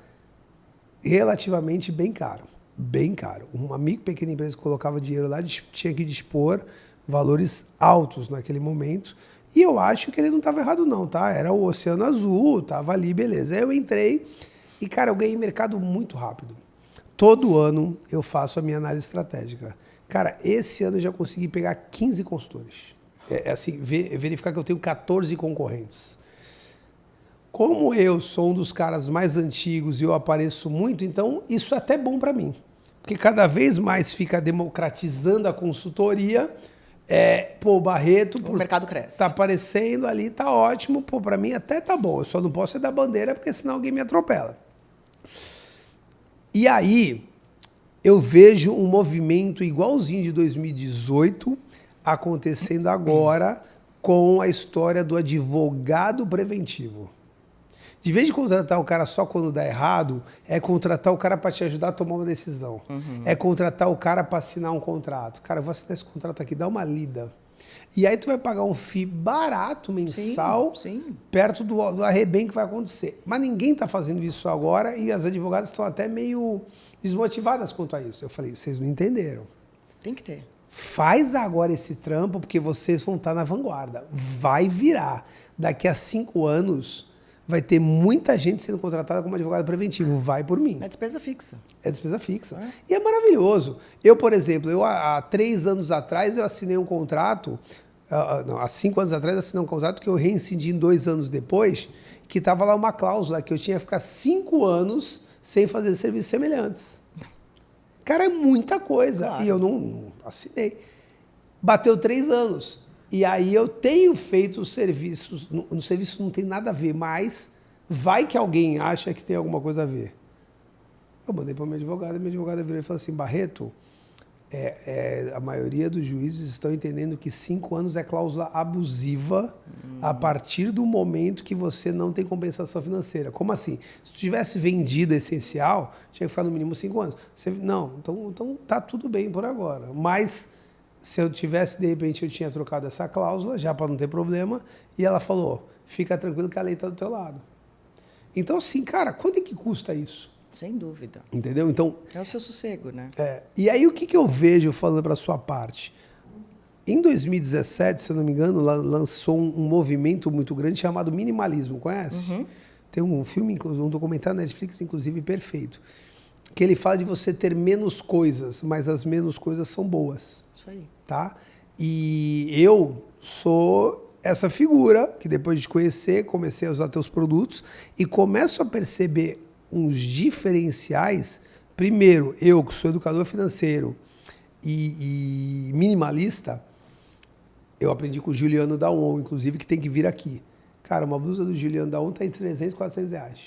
relativamente bem caro. Bem caro. Uma micro e pequena empresa que colocava dinheiro lá tinha que dispor valores altos naquele momento. E eu acho que ele não estava errado não, tá? Era o Oceano Azul, estava ali, beleza. Aí eu entrei e, cara, eu ganhei mercado muito rápido. Todo ano eu faço a minha análise estratégica. Cara, esse ano eu já consegui pegar 15 consultores. Assim, verificar que eu tenho 14 concorrentes. Como eu sou um dos caras mais antigos e eu apareço muito, então isso é até bom para mim. Porque cada vez mais fica democratizando a consultoria. O Barreto... O mercado cresce. Tá aparecendo ali, tá ótimo. Pô, para mim até tá bom. Eu só não posso dar bandeira porque senão alguém me atropela. E aí, eu vejo um movimento igualzinho de 2018 acontecendo agora com a história do advogado preventivo. De vez de contratar o cara só quando dá errado, é contratar o cara para te ajudar a tomar uma decisão. É contratar o cara para assinar um contrato. Cara, eu vou assinar esse contrato aqui, dá uma lida. E aí tu vai pagar um FII barato mensal, Sim. perto do arrebento que vai acontecer. Mas ninguém está fazendo isso agora e as advogadas estão até meio desmotivadas quanto a isso. Eu falei, vocês não entenderam. Tem que ter. Faz agora esse trampo porque vocês vão estar na vanguarda. Vai virar. Daqui a 5 anos vai ter muita gente sendo contratada como advogado preventivo. Vai por mim. É despesa fixa. É despesa fixa. E é maravilhoso. Eu, por exemplo, há 3 anos atrás eu assinei um contrato, há 5 anos atrás eu assinei um contrato que eu reincidi 2 anos depois, que estava lá uma cláusula que eu tinha que ficar 5 anos sem fazer serviços semelhantes. Cara, é muita coisa. Claro. E eu não assinei. Bateu 3 anos. E aí eu tenho feito os serviços. No serviço não tem nada a ver, mas vai que alguém acha que tem alguma coisa a ver. Eu mandei para a minha advogada virou e falou assim, Barreto, a maioria dos juízes estão entendendo que 5 anos é cláusula abusiva a partir do momento que você não tem compensação financeira. Como assim? Se tu tivesse vendido essencial, tinha que ficar no mínimo 5 anos. Não, então tá tudo bem por agora. Mas se eu tivesse, de repente, eu tinha trocado essa cláusula, já para não ter problema, e ela falou, fica tranquilo que a lei está do teu lado. Então, assim, cara, quanto é que custa isso? Sem dúvida. Entendeu? Então, É o seu sossego, né? E aí o que eu vejo falando para a sua parte? Em 2017, se eu não me engano, lançou um movimento muito grande chamado minimalismo, conhece? Uhum. Tem um filme, um documentário na Netflix, inclusive, perfeito, que ele fala de você ter menos coisas, mas as menos coisas são boas. Isso aí. Tá? E eu sou essa figura que depois de te conhecer, comecei a usar teus produtos e começo a perceber uns diferenciais. Primeiro, eu que sou educador financeiro e minimalista, eu aprendi com o Juliano Daon, inclusive, que tem que vir aqui. Cara, uma blusa do Juliano Daon está entre 300 e 400 reais.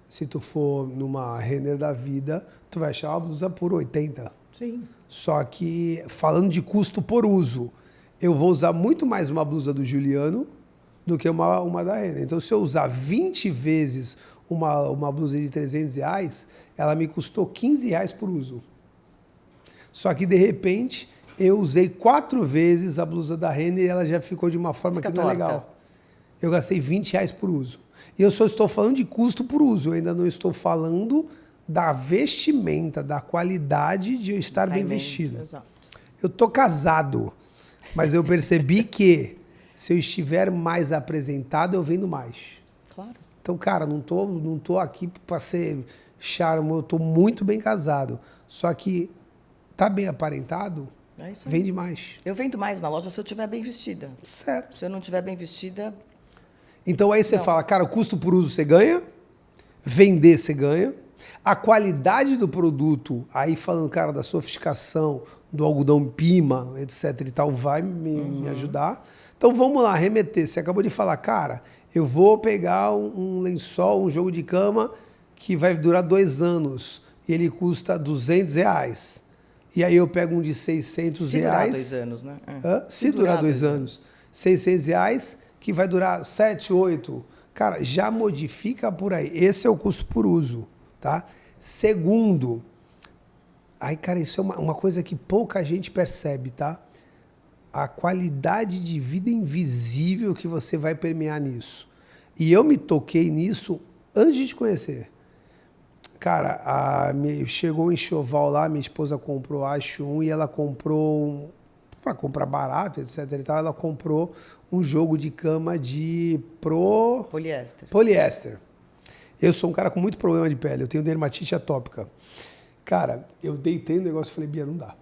Se tu for numa Renner da vida, tu vai achar uma blusa por 80. Sim. Só que, falando de custo por uso, eu vou usar muito mais uma blusa do Juliano do que uma da Renner. Então, se eu usar 20 vezes uma blusa de 300 reais, ela me custou 15 reais por uso. Só que, de repente, eu usei 4 vezes a blusa da Renner e ela já ficou de uma forma que não é legal. Eu gastei 20 reais por uso. E eu só estou falando de custo por uso, eu ainda não estou falando da vestimenta, da qualidade de eu estar bem vestido. Exato. Eu estou casado, mas eu percebi que se eu estiver mais apresentado, eu vendo mais. Claro. Então, cara, não tô aqui para ser charme, eu estou muito bem casado. Só que tá bem aparentado, vende mais. Eu vendo mais na loja se eu estiver bem vestida. Certo. Se eu não estiver bem vestida... Então aí você fala, cara, o custo por uso você ganha, vender você ganha, a qualidade do produto, aí falando, cara, da sofisticação, do algodão pima, etc e tal, vai me ajudar. Então vamos lá, remeter. Você acabou de falar, cara, eu vou pegar um lençol, um jogo de cama que vai durar 2 anos e ele custa 200 reais. E aí eu pego um de 600 reais. Se durar 2 anos, né? Se durar 2 anos. 600 reais, que vai durar 7, 8. Cara, já modifica por aí. Esse é o custo por uso, tá? Segundo, aí, cara, isso é uma coisa que pouca gente percebe, tá? A qualidade de vida invisível que você vai permear nisso. E eu me toquei nisso antes de te conhecer. Cara, chegou um enxoval lá, minha esposa comprou, acho, e ela comprou, para comprar barato, etc e tal, ela comprou um jogo de cama de poliéster. Eu sou um cara com muito problema de pele, eu tenho dermatite atópica. Cara, eu deitei no negócio e falei, Bia, não dá.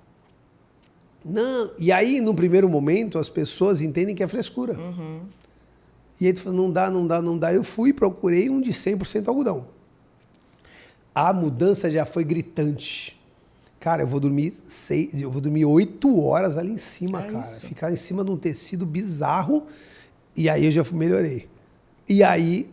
Não. E aí, no primeiro momento, as pessoas entendem que é frescura. E aí tu fala, não dá. Eu fui e procurei um de 100% algodão. A mudança já foi gritante. Cara, eu vou dormir 8 horas ali em cima, cara. Isso. Ficar em cima de um tecido bizarro. E aí eu já melhorei. E aí,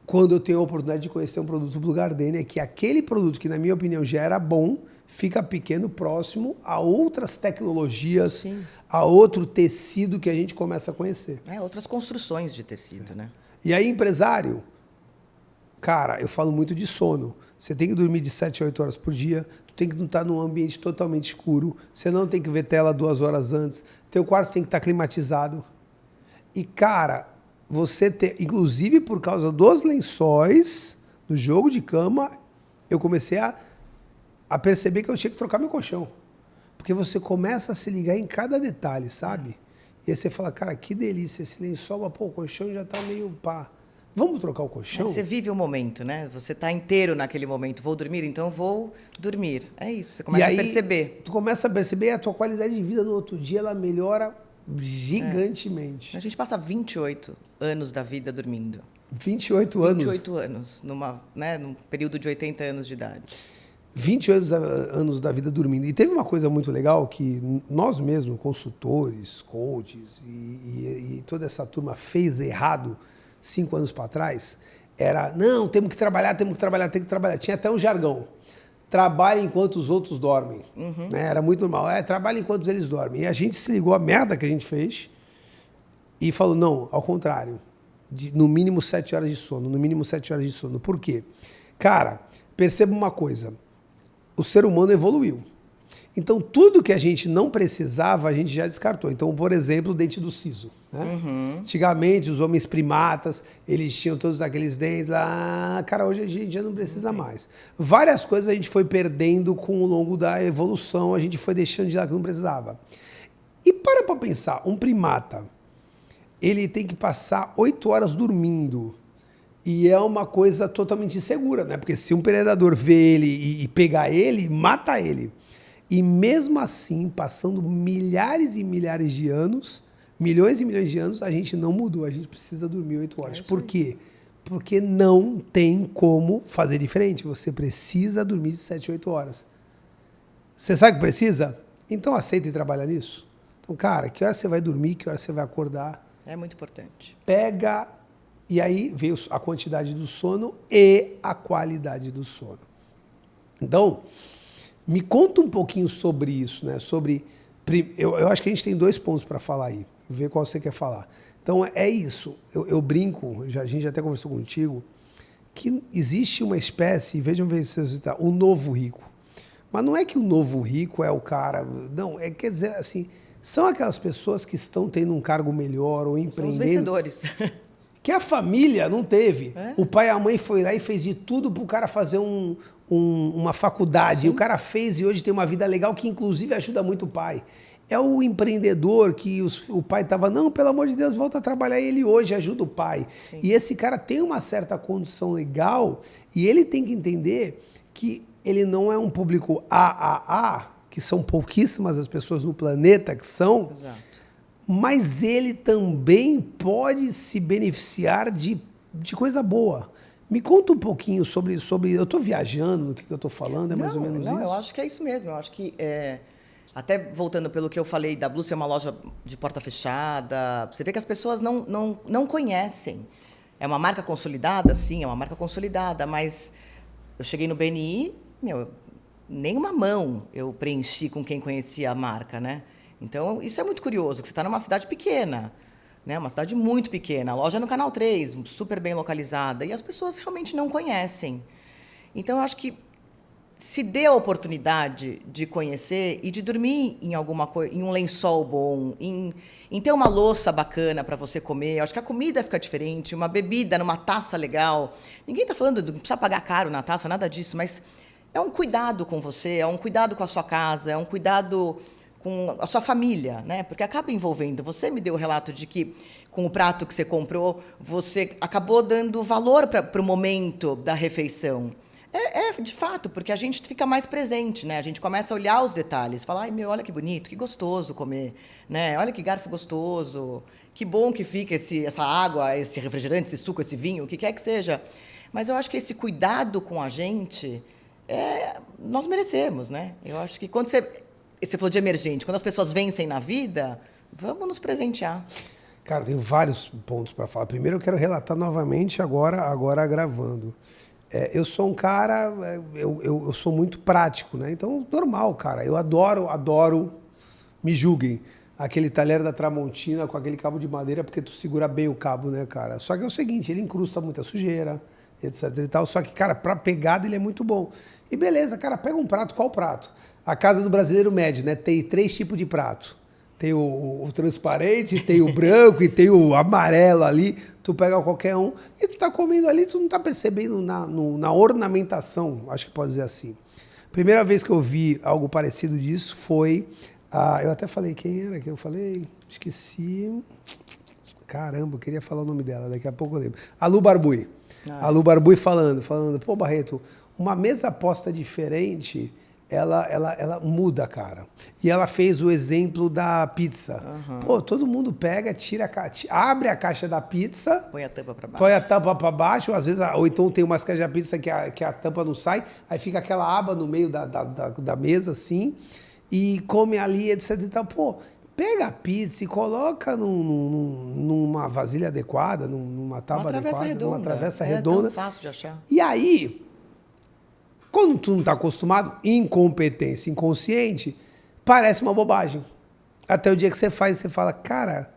quando eu tenho a oportunidade de conhecer um produto Blue Gardenia, que aquele produto que, na minha opinião, já era bom, fica pequeno, próximo a outras tecnologias, Sim. a outro tecido que a gente começa a conhecer. Outras construções de tecido, né? E aí, empresário, cara, eu falo muito de sono. Você tem que dormir de 7 a 8 horas por dia, tu tem que não estar num ambiente totalmente escuro, você não tem que ver tela 2 horas antes, teu quarto tem que estar climatizado. E, cara, você ter, inclusive por causa dos lençóis, do jogo de cama, eu comecei a perceber que eu tinha que trocar meu colchão. Porque você começa a se ligar em cada detalhe, sabe? E aí você fala, cara, que delícia esse lençol, mas pô, o colchão já tá meio pá. Vamos trocar o colchão? Você vive o momento, né? Você está inteiro naquele momento. Vou dormir, então vou dormir. É isso, você começa a perceber. Tu começa a perceber, a tua qualidade de vida no outro dia, ela melhora gigantemente. A gente passa 28 anos da vida dormindo. 28 anos? 28 anos, num período de 80 anos de idade. 28 anos da vida dormindo. E teve uma coisa muito legal que nós mesmos, consultores, coaches e toda essa turma fez errado 5 anos para trás, era, não, temos que trabalhar, temos que trabalhar, temos que trabalhar. Tinha até um jargão. Trabalha enquanto os outros dormem. Né? Era muito normal. Trabalha enquanto eles dormem. E a gente se ligou à merda que a gente fez e falou, não, ao contrário. No mínimo 7 horas de sono. No mínimo 7 horas de sono. Por quê? Cara, perceba uma coisa. O ser humano evoluiu. Então, tudo que a gente não precisava, a gente já descartou. Então, por exemplo, o dente do siso. Né? Antigamente, os homens primatas, eles tinham todos aqueles dentes lá. Cara, hoje a gente já não precisa mais. Várias coisas a gente foi perdendo com o longo da evolução, a gente foi deixando de lá que não precisava. E para pensar, um primata, ele tem que passar 8 horas dormindo. E é uma coisa totalmente insegura, né? Porque se um predador vê ele e pegar ele, mata ele. E mesmo assim, passando milhares e milhares de anos, milhões e milhões de anos, a gente não mudou. A gente precisa dormir 8 horas. Por quê? Porque não tem como fazer diferente. Você precisa dormir de 7 a 8 horas. Você sabe que precisa? Então aceita e trabalha nisso. Então, cara, que hora você vai dormir, que hora você vai acordar? É muito importante. Pega, e aí veio a quantidade do sono e a qualidade do sono. Então, me conta um pouquinho sobre isso, né? Eu acho que a gente tem 2 pontos para falar aí, ver qual você quer falar. Então, é isso. Eu brinco, a gente já até conversou contigo, que existe uma espécie, vejam ver se você está, o novo rico. Mas não é que o novo rico é o cara, não, quer dizer assim, são aquelas pessoas que estão tendo um cargo melhor ou empreendendo. São os vencedores. Que a família não teve. O pai e a mãe foi lá e fez de tudo para o cara fazer uma faculdade. Sim. E o cara fez e hoje tem uma vida legal que inclusive ajuda muito o pai. É o empreendedor que o pai estava, não, pelo amor de Deus, volta a trabalhar, e ele hoje ajuda o pai. Sim. E esse cara tem uma certa condição legal e ele tem que entender que ele não é um público AAA, que são pouquíssimas as pessoas no planeta que são. Exato. Mas ele também pode se beneficiar de coisa boa. Me conta um pouquinho sobre eu estou viajando no que eu estou falando, é mais ou menos isso? Não, eu acho que é isso mesmo. Eu acho que, até voltando pelo que eu falei da Blue ser uma loja de porta fechada, você vê que as pessoas não conhecem. É uma marca consolidada? Sim, é uma marca consolidada, mas eu cheguei no BNI, nem uma mão eu preenchi com quem conhecia a marca, né? Então, isso é muito curioso, que você está numa cidade pequena, né? Uma cidade muito pequena, a loja é no Canal 3, super bem localizada, e as pessoas realmente não conhecem. Então, eu acho que se dê a oportunidade de conhecer e de dormir em alguma coisa, em um lençol bom, em ter uma louça bacana para você comer. Eu acho que a comida fica diferente, uma bebida numa taça legal. Ninguém está falando de não precisa pagar caro na taça, nada disso, mas é um cuidado com você, é um cuidado com a sua casa, é um cuidado com a sua família, né? Porque acaba envolvendo. Você me deu o relato de que, com o prato que você comprou, você acabou dando valor para o momento da refeição. É de fato, porque a gente fica mais presente, né? A gente começa a olhar os detalhes, falar, ai, olha que bonito, que gostoso comer, né? Olha que garfo gostoso, que bom que fica essa água, esse refrigerante, esse suco, esse vinho, o que quer que seja. Mas eu acho que esse cuidado com a gente, nós merecemos, né? Eu acho que quando você falou de emergente, quando as pessoas vencem na vida, vamos nos presentear. Cara, tenho vários pontos para falar. Primeiro eu quero relatar novamente, agora gravando. Eu sou um cara, eu sou muito prático, né? Então, normal, cara. Eu adoro, me julguem, aquele talher da Tramontina com aquele cabo de madeira, porque tu segura bem o cabo, né, cara? Só que é o seguinte, ele incrusta muita sujeira, etc e tal. Só que, cara, pra pegada ele é muito bom. E beleza, cara, pega um prato, qual prato? A casa do brasileiro médio, né? Tem 3 tipos de prato. Tem o transparente, tem o branco e tem o amarelo ali. Tu pega qualquer um e tu tá comendo ali, tu não tá percebendo na ornamentação, acho que pode dizer assim. Primeira vez que eu vi algo parecido disso foi... eu até falei, quem era que eu falei? Esqueci. Caramba, eu queria falar o nome dela, daqui a pouco eu lembro. A Lu Barbui. A Lu Barbui falando, pô, Barreto, uma mesa posta diferente... Ela muda, cara. E ela fez o exemplo da pizza. Pô, todo mundo pega, abre a caixa da pizza. Põe a tampa para baixo. Põe a tampa para baixo, às vezes, ou então tem umas caixas de pizza que a tampa não sai, aí fica aquela aba no meio da mesa, assim, e come ali, etc e tal. Pô, pega a pizza e coloca numa vasilha adequada, numa tábua adequada, numa travessa redonda. É tão fácil de achar. E aí... Quando tu não está acostumado, incompetência inconsciente, parece uma bobagem. Até o dia que você faz, você fala, cara,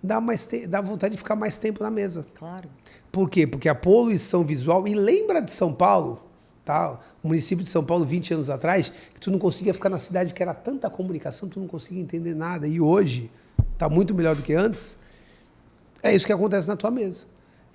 dá vontade de ficar mais tempo na mesa. Claro. Por quê? Porque a poluição visual, e lembra de São Paulo, tá? O município de São Paulo, 20 anos atrás, que tu não conseguia ficar na cidade, que era tanta comunicação, tu não conseguia entender nada. E hoje, está muito melhor do que antes. É isso que acontece na tua mesa.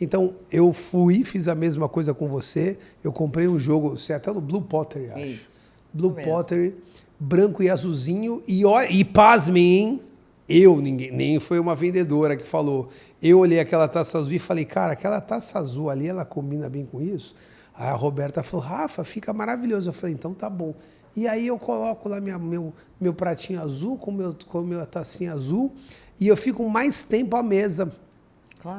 Então, eu fiz a mesma coisa com você. Eu comprei um jogo, você até no Blue Pottery, acho. Isso. Blue Pottery, branco e azulzinho. E pasmem, hein? Nem foi uma vendedora que falou. Eu olhei aquela taça azul e falei, cara, aquela taça azul ali, ela combina bem com isso? Aí a Roberta falou, Rafa, fica maravilhoso. Eu falei, então tá bom. E aí eu coloco lá meu pratinho azul com a tacinha azul e eu fico mais tempo à mesa. Claro.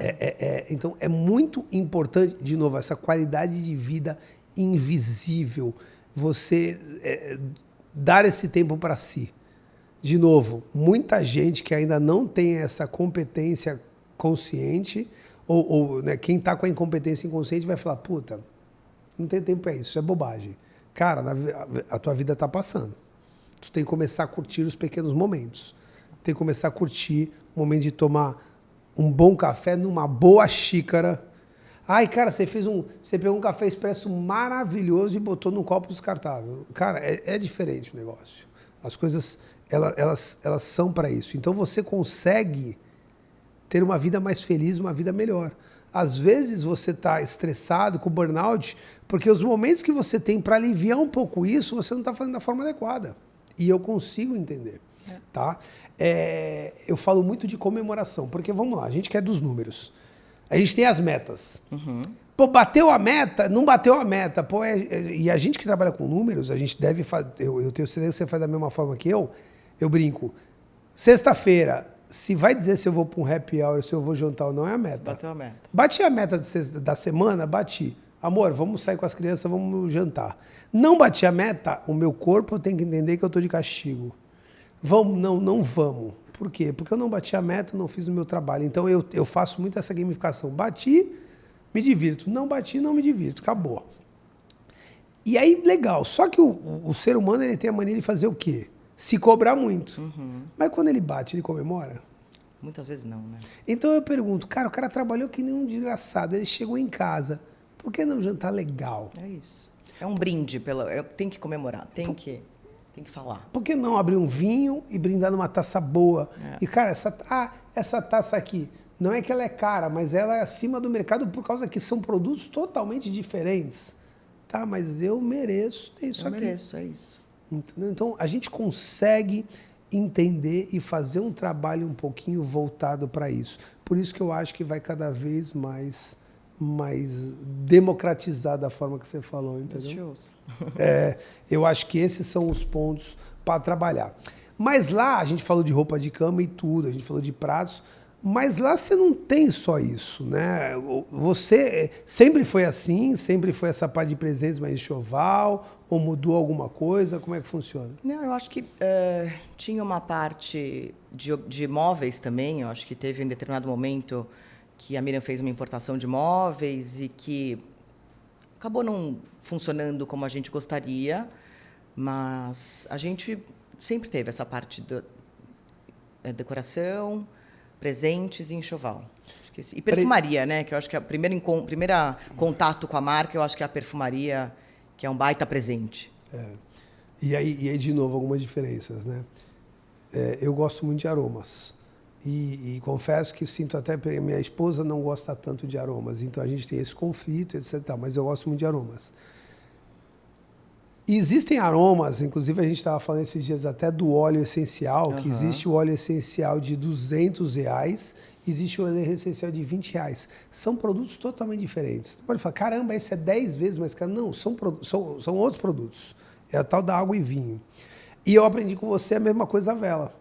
Então, é muito importante, de novo, essa qualidade de vida invisível. Você dar esse tempo para si. De novo, muita gente que ainda não tem essa competência consciente, ou né, quem está com a incompetência inconsciente vai falar, puta, não tem tempo para isso é bobagem. Cara, a tua vida está passando. Tu tem que começar a curtir os pequenos momentos. Tem que começar a curtir o momento de tomar um bom café numa boa xícara. Ai, cara, você pegou um café expresso maravilhoso e botou num copo descartável. Cara, é diferente o negócio. As coisas, elas são para isso. Então você consegue ter uma vida mais feliz, uma vida melhor. Às vezes você está estressado com burnout, porque os momentos que você tem para aliviar um pouco isso, você não está fazendo da forma adequada. E eu consigo entender, tá? Eu falo muito de comemoração, porque vamos lá, a gente quer dos números. A gente tem as metas. Pô, bateu a meta, não bateu a meta. Pô, e a gente que trabalha com números, a gente deve fazer. Eu tenho certeza que você faz da mesma forma que eu brinco. Sexta-feira, se vai dizer se eu vou para um happy hour, se eu vou jantar ou não, é a meta. Bateu a meta. Bati a meta da semana? Bati. Amor, vamos sair com as crianças, vamos jantar. Não bati a meta, o meu corpo tem que entender que eu estou de castigo. Vamos? Não vamos. Por quê? Porque eu não bati a meta, não fiz o meu trabalho. Então eu faço muito essa gamificação. Bati, me divirto. Não bati, não me divirto. Acabou. E aí, legal. Só que o ser humano ele tem a mania de fazer o quê? Se cobrar muito. Mas quando ele bate, ele comemora? Muitas vezes não, né? Então eu pergunto, cara, o cara trabalhou que nem um desgraçado. Ele chegou em casa. Por que não jantar legal? É isso. É um brinde. Tem que comemorar. Tem que falar. Por que não abrir um vinho e brindar numa taça boa? E, cara, essa taça aqui, não é que ela é cara, mas ela é acima do mercado por causa que são produtos totalmente diferentes. Tá, mas eu mereço ter isso aqui. Eu mereço, é isso. Entendeu? Então, a gente consegue entender e fazer um trabalho um pouquinho voltado para isso. Por isso que eu acho que vai cada vez mais democratizar da forma que você falou, entendeu? Eu acho que esses são os pontos para trabalhar. Mas lá, a gente falou de roupa de cama e tudo, a gente falou de pratos, mas lá você não tem só isso, né? Você sempre foi assim? Sempre foi essa parte de presentes mais enxoval? Ou mudou alguma coisa? Como é que funciona? Não, eu acho que tinha uma parte de móveis também. Eu acho que teve em determinado momento que a Miriam fez uma importação de móveis e que acabou não funcionando como a gente gostaria, mas a gente sempre teve essa parte da decoração, presentes e enxoval. E perfumaria, né? Que eu acho que é o primeiro contato com a marca, eu acho que é a perfumaria, que é um baita presente. E aí, de novo, algumas diferenças, né? Eu gosto muito de aromas. E confesso que sinto até que minha esposa não gosta tanto de aromas. Então, a gente tem esse conflito, etc. Mas eu gosto muito de aromas. E existem aromas, inclusive a gente estava falando esses dias até do óleo essencial, que existe o óleo essencial de R$200, existe o óleo essencial de R$20. São produtos totalmente diferentes. Você pode falar, caramba, esse é 10 vezes mais caro. Não, são outros produtos. É a tal da água e vinho. E eu aprendi com você a mesma coisa a vela.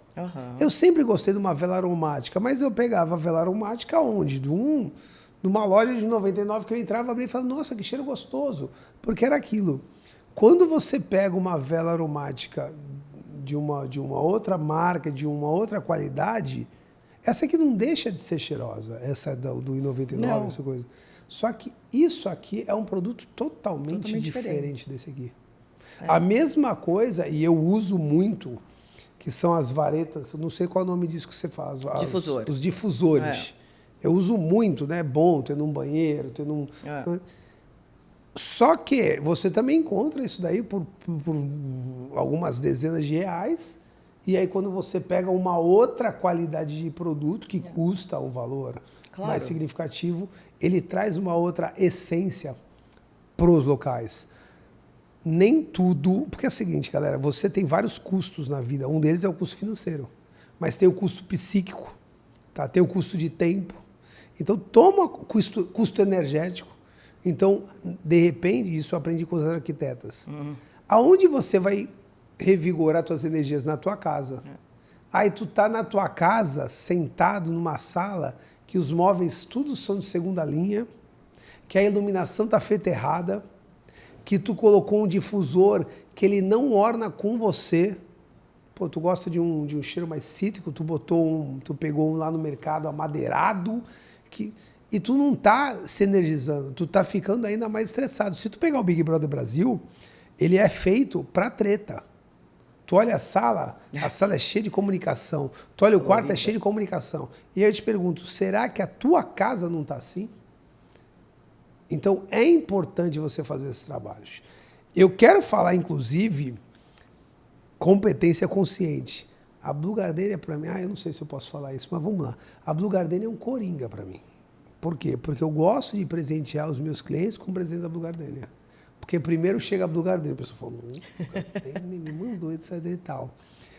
Eu sempre gostei de uma vela aromática, mas eu pegava a vela aromática onde? Numa loja de 99 que eu entrava, abria e falava, nossa, que cheiro gostoso. Porque era aquilo. Quando você pega uma vela aromática de uma outra marca, de uma outra qualidade, essa aqui não deixa de ser cheirosa, essa do I99, essa coisa. Só que isso aqui é um produto totalmente diferente desse aqui. A mesma coisa, e eu uso muito, que são as varetas, não sei qual é o nome disso que você faz. Difusor. Os difusores. Eu uso muito, né? É bom ter num banheiro, ter num... Só que você também encontra isso daí por algumas dezenas de reais. E aí, quando você pega uma outra qualidade de produto que custa um valor mais significativo, ele traz uma outra essência para os locais. Nem tudo... Porque é o seguinte, galera, você tem vários custos na vida. Um deles é o custo financeiro. Mas tem o custo psíquico, tá? Tem o custo de tempo. Então, toma custo energético. Então, de repente, isso eu aprendi com os arquitetas. Aonde você vai revigorar suas energias? Na tua casa. Aí tu tá na tua casa, sentado numa sala, que os móveis tudo são de segunda linha, que a iluminação tá feita errada, que tu colocou um difusor que ele não orna com você. Pô, tu gosta de um cheiro mais cítrico, tu pegou um lá no mercado amadeirado, e tu não tá se energizando, tu tá ficando ainda mais estressado. Se tu pegar o Big Brother Brasil, ele é feito para treta. Tu olha a sala é cheia de comunicação. Tu olha o quarto, é cheio de comunicação. E aí eu te pergunto, será que a tua casa não tá assim? Então, é importante você fazer esses trabalhos. Eu quero falar, inclusive, competência consciente. A Blue Gardenia, para mim, eu não sei se eu posso falar isso, mas vamos lá. A Blue Gardenia é um coringa para mim. Por quê? Porque eu gosto de presentear os meus clientes com presente da Blue Gardenia. Porque primeiro chega a Blue Gardenia, a pessoa fala, me mandou isso e tal.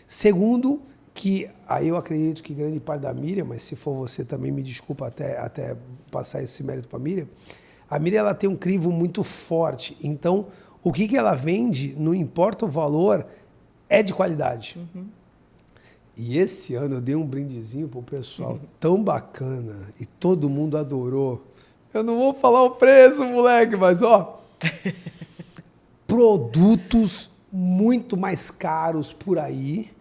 Segundo, que aí eu acredito que grande parte da Miriam, mas se for você também me desculpa até passar esse mérito para a Miriam ela tem um crivo muito forte. Então, o que ela vende, não importa o valor, é de qualidade. E esse ano eu dei um brindezinho pro pessoal tão bacana e todo mundo adorou. Eu não vou falar o preço, moleque, mas produtos muito mais caros por aí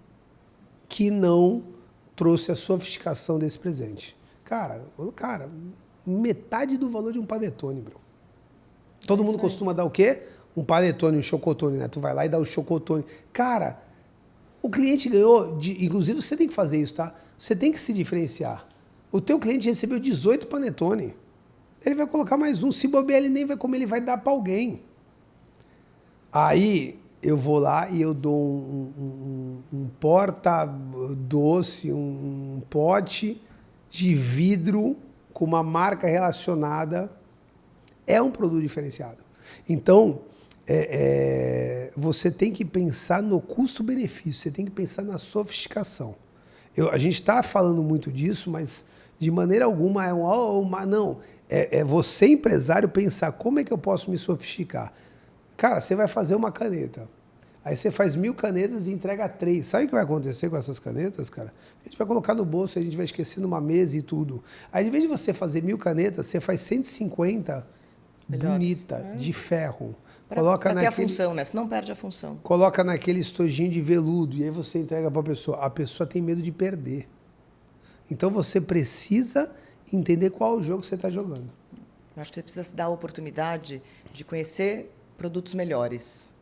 que não trouxe a sofisticação desse presente. Cara, metade do valor de um panetone, bro. Todo mundo costuma dar o quê? Um panetone, um chocotone, né? Tu vai lá e dá o chocotone. Cara, o cliente ganhou, inclusive você tem que fazer isso, tá? Você tem que se diferenciar. O teu cliente recebeu 18 panetone. Ele vai colocar mais um. Se bobear, ele nem vai comer, ele vai dar para alguém. Aí eu vou lá e eu dou um porta-doce, um pote de vidro com uma marca relacionada. É um produto diferenciado. Então, você tem que pensar no custo-benefício, você tem que pensar na sofisticação. A gente está falando muito disso, mas de maneira alguma não. É você, empresário, pensar como é que eu posso me sofisticar. Cara, você vai fazer uma caneta. Aí você faz 1000 canetas e entrega 3. Sabe o que vai acontecer com essas canetas, cara? A gente vai colocar no bolso, a gente vai esquecer numa mesa e tudo. Aí, em vez de você fazer 1000 canetas, você faz 150 bonita, de ferro. Para ter a função, né? Senão perde a função. Coloca naquele estojinho de veludo e aí você entrega para a pessoa. A pessoa tem medo de perder. Então você precisa entender qual é o jogo que você está jogando. Eu acho que você precisa se dar a oportunidade de conhecer produtos melhores.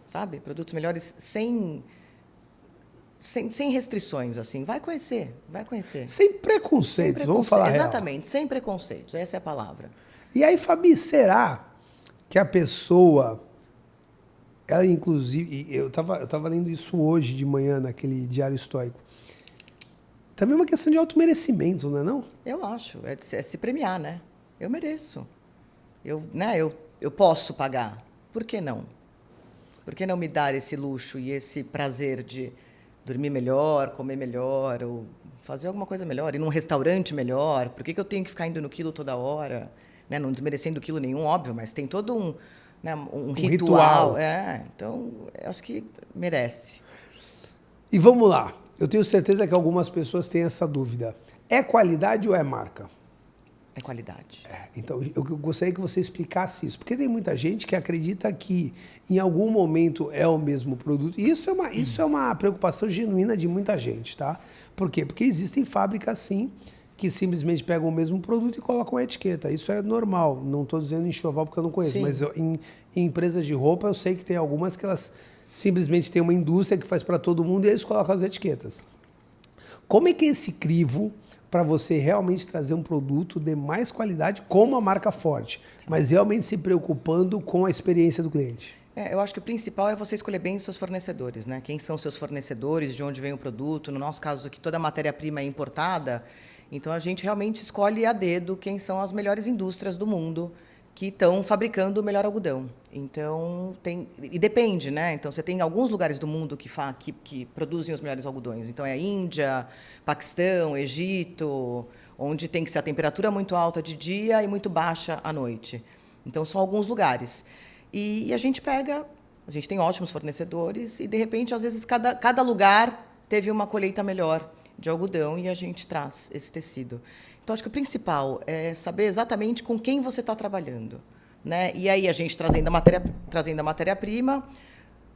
Sabe? Produtos melhores sem sem restrições, assim. Vai conhecer, vai conhecer. Sem preconceitos, vamos falar real. Exatamente, sem preconceitos, essa é a palavra. E aí, Fabi, será que a pessoa, ela inclusive, eu tava lendo isso hoje de manhã naquele Diário Estoico, também é uma questão de automerecimento, não é não? Eu acho, é se premiar, né? Eu mereço. Eu posso pagar. Por que não? Por que não me dar esse luxo e esse prazer de dormir melhor, comer melhor, ou fazer alguma coisa melhor, ir num restaurante melhor? Por que eu tenho que ficar indo no quilo toda hora? Né? Não desmerecendo quilo nenhum, óbvio, mas tem todo um ritual. Então, eu acho que merece. E vamos lá. Eu tenho certeza que algumas pessoas têm essa dúvida. É qualidade ou é marca? É qualidade. Então, eu gostaria que você explicasse isso. Porque tem muita gente que acredita que em algum momento é o mesmo produto. E isso é uma preocupação genuína de muita gente, tá? Por quê? Porque existem fábricas, sim, que simplesmente pegam o mesmo produto e colocam a etiqueta. Isso é normal. Não estou dizendo enxoval porque eu não conheço. Sim. Mas em empresas de roupa, eu sei que tem algumas que elas simplesmente têm uma indústria que faz para todo mundo e eles colocam as etiquetas. Como é que é esse crivo para você realmente trazer um produto de mais qualidade com uma marca forte, mas realmente se preocupando com a experiência do cliente? Eu acho que o principal é você escolher bem os seus fornecedores, né? Quem são os seus fornecedores, de onde vem o produto. No nosso caso aqui, toda a matéria-prima é importada, então a gente realmente escolhe a dedo quem são as melhores indústrias do mundo que estão fabricando o melhor algodão. Então, e depende, né? Então, você tem alguns lugares do mundo que produzem os melhores algodões. Então, é a Índia, Paquistão, Egito, onde tem que ser a temperatura muito alta de dia e muito baixa à noite. Então, são alguns lugares. E a gente tem ótimos fornecedores e, de repente, às vezes, cada lugar teve uma colheita melhor de algodão e a gente traz esse tecido. Então, acho que o principal é saber exatamente com quem você está trabalhando, né? E aí, a gente trazendo a matéria-prima,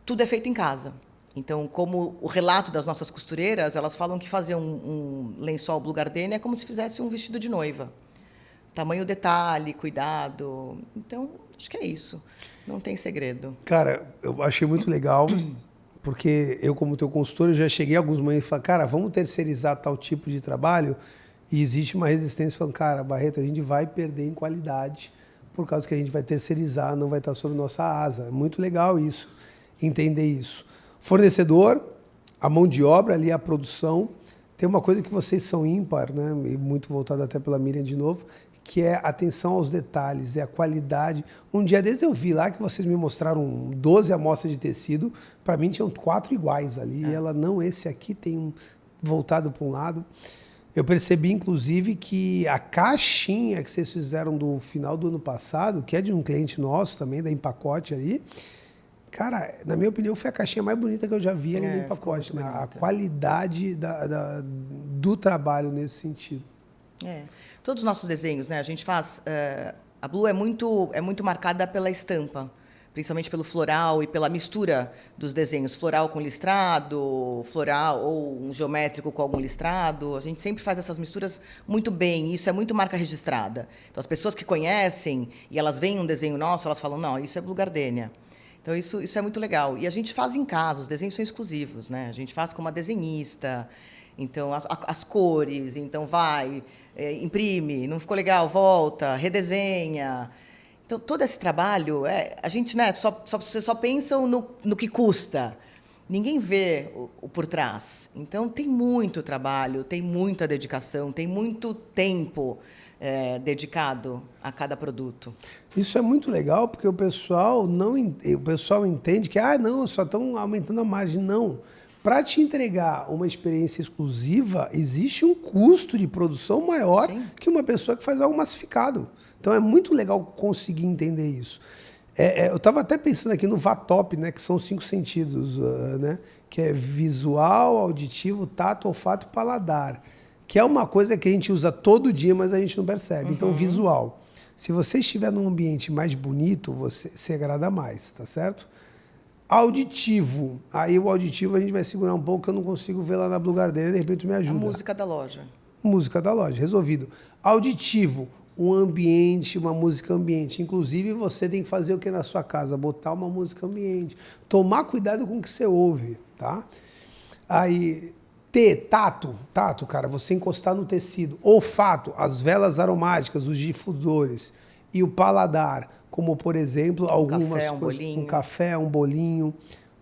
tudo é feito em casa. Então, como o relato das nossas costureiras, elas falam que fazer um lençol Blue Gardenia é como se fizesse um vestido de noiva. Tamanho, detalhe, cuidado. Então, acho que é isso. Não tem segredo. Cara, eu achei muito legal, porque eu, como teu consultor, eu já cheguei alguns momentos e falei, cara, vamos terceirizar tal tipo de trabalho. E existe uma resistência falando, cara, Barreto, a gente vai perder em qualidade por causa que a gente vai terceirizar, não vai estar sob nossa asa. É muito legal isso, entender isso. Fornecedor, a mão de obra ali, a produção. Tem uma coisa que vocês são ímpar, né? E muito voltado até pela Miriam de novo, que é a atenção aos detalhes, é a qualidade. Um dia desses eu vi lá que vocês me mostraram 12 amostras de tecido, para mim tinham 4 iguais ali, e ela, não, esse aqui tem um voltado para um lado. Eu percebi, inclusive, que a caixinha que vocês fizeram do final do ano passado, que é de um cliente nosso também, da Empacote ali, cara, na minha opinião, foi a caixinha mais bonita que eu já vi ali da Empacote. Né? A qualidade do trabalho nesse sentido. Todos os nossos desenhos, né? A gente faz... a Blue é muito marcada pela estampa, principalmente pelo floral e pela mistura dos desenhos, floral com listrado, floral ou um geométrico com algum listrado. A gente sempre faz essas misturas muito bem, isso é muito marca registrada. Então, as pessoas que conhecem e elas veem um desenho nosso, elas falam, não, isso é Blue Gardenia. Então, isso é muito legal. E a gente faz em casa, os desenhos são exclusivos, né? A gente faz com uma desenhista, então, as cores, então imprime, não ficou legal, volta, redesenha. Então, todo esse trabalho, a gente, né, você só pensa no que custa. Ninguém vê o por trás. Então, tem muito trabalho, tem muita dedicação, tem muito tempo dedicado a cada produto. Isso é muito legal, porque o pessoal entende que, não, só estão aumentando a margem. Não. Para te entregar uma experiência exclusiva, existe um custo de produção maior que uma pessoa que faz algo massificado. Então, é muito legal conseguir entender isso. Eu estava até pensando aqui no VATOP, né, que são 5 sentidos, né, que é visual, auditivo, tato, olfato e paladar, que é uma coisa que a gente usa todo dia, mas a gente não percebe. Então, visual. Se você estiver num ambiente mais bonito, você se agrada mais, tá certo? Auditivo. Aí o auditivo a gente vai segurar um pouco, que eu não consigo ver lá na Blue Gardenia, de repente me ajuda. A música da loja. Música da loja, resolvido. Auditivo, um ambiente, uma música ambiente. Inclusive, você tem que fazer o que na sua casa? Botar uma música ambiente. Tomar cuidado com o que você ouve, tá? Aí, tato, cara, você encostar no tecido. Olfato, as velas aromáticas, os difusores. E o paladar, como, por exemplo, algumas café, coisas. bolinho. Um café, um bolinho.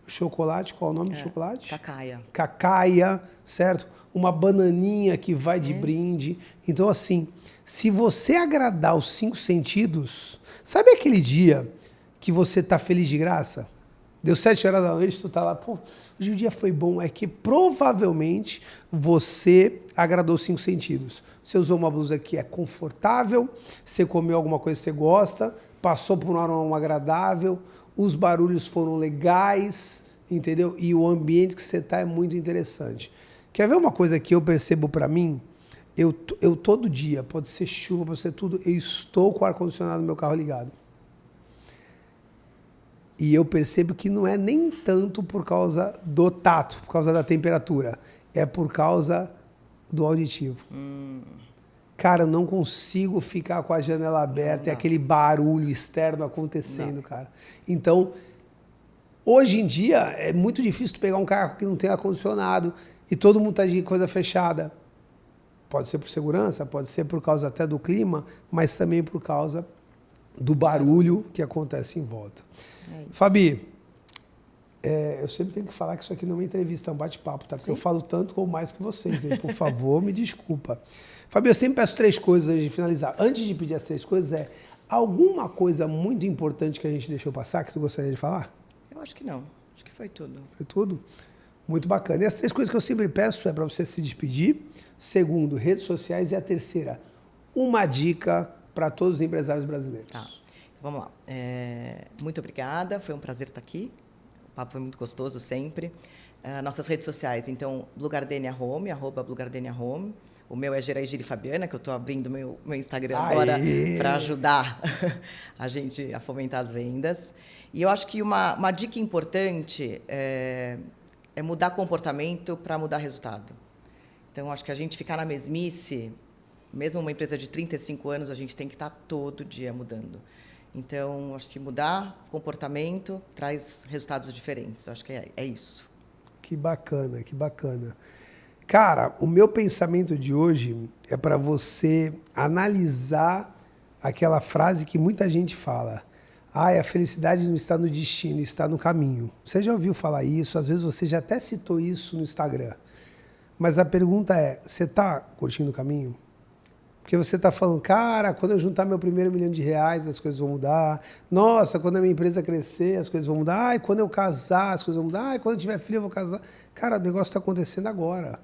Chocolate, qual é o nome do chocolate? Cacaia. Cacaia, certo? Uma bananinha que vai de brinde. Então, assim, se você agradar os 5 sentidos, sabe aquele dia que você tá feliz de graça? Deu 7 horas da noite, tu tá lá, pô, hoje o dia foi bom. É que provavelmente você agradou os 5 sentidos. Você usou uma blusa que é confortável, você comeu alguma coisa que você gosta, passou por um aroma agradável, os barulhos foram legais, entendeu? E o ambiente que você tá é muito interessante. Quer ver uma coisa que eu percebo para mim? Eu todo dia, pode ser chuva, pode ser tudo, eu estou com o ar-condicionado no meu carro ligado. E eu percebo que não é nem tanto por causa do tato, por causa da temperatura. É por causa do auditivo. Cara, eu não consigo ficar com a janela aberta e aquele barulho externo acontecendo, cara. Então, hoje em dia, é muito difícil tu pegar um carro que não tem ar-condicionado e todo mundo tá de coisa fechada. Pode ser por segurança, pode ser por causa até do clima, mas também por causa do barulho que acontece em volta. Fabi, eu sempre tenho que falar que isso aqui não é uma entrevista, é um bate-papo, tá? Porque eu falo tanto ou mais que vocês, hein? Por favor, me desculpa. Fabi, eu sempre peço 3 coisas antes de finalizar. Antes de pedir as 3 coisas, alguma coisa muito importante que a gente deixou passar, que tu gostaria de falar? Eu acho que não. Acho que foi tudo. Foi tudo? Muito bacana. E as 3 coisas que eu sempre peço é para você se despedir. Segundo, redes sociais. E a terceira, uma dica para todos os empresários brasileiros. Tá. Vamos lá. Muito obrigada. Foi um prazer estar aqui. O papo foi muito gostoso sempre. Nossas redes sociais, então, Blue Gardenia Home, @BlueGardeniaHome. O meu é Geraigiri Fabiana, que eu estou abrindo meu Instagram agora para ajudar a gente a fomentar as vendas. E eu acho que uma dica importante é mudar comportamento para mudar resultado. Então, acho que a gente ficar na mesmice, mesmo uma empresa de 35 anos, a gente tem que estar todo dia mudando. Então, acho que mudar comportamento traz resultados diferentes. Acho que é isso. Que bacana, que bacana. Cara, o meu pensamento de hoje é para você analisar aquela frase que muita gente fala. A felicidade não está no destino, está no caminho. Você já ouviu falar isso? Às vezes você já até citou isso no Instagram. Mas a pergunta é, você está curtindo o caminho? Porque você está falando, cara, quando eu juntar meu primeiro R$1 milhão, as coisas vão mudar. Nossa, quando a minha empresa crescer, as coisas vão mudar. Ai, quando eu casar, as coisas vão mudar. Ai, quando eu tiver filho, eu vou casar. Cara, o negócio está acontecendo agora.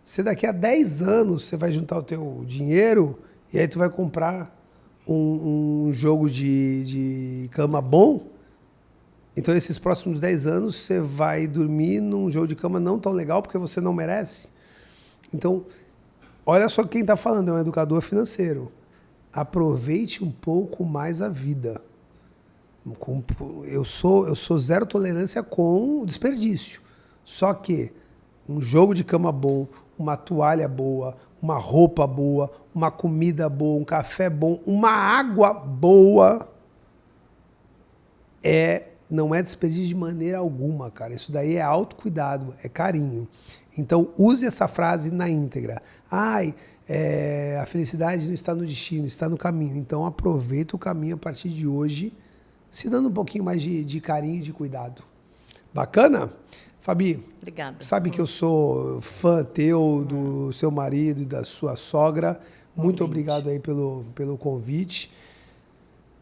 Você daqui a 10 anos, você vai juntar o teu dinheiro e aí tu vai comprar um jogo de cama bom. Então, esses próximos 10 anos, você vai dormir num jogo de cama não tão legal porque você não merece. Então, olha só quem está falando, é um educador financeiro. Aproveite um pouco mais a vida. Eu sou zero tolerância com o desperdício. Só que um jogo de cama bom, uma toalha boa, uma roupa boa, uma comida boa, um café bom, uma água boa, não é desperdício de maneira alguma, cara. Isso daí é autocuidado, é carinho. Então, use essa frase na íntegra. A felicidade não está no destino, está no caminho. Então, aproveita o caminho a partir de hoje, se dando um pouquinho mais de carinho e de cuidado. Bacana? Fabi, obrigada. Sabe que eu sou fã teu, do seu marido e da sua sogra. Muito obrigado aí pelo convite.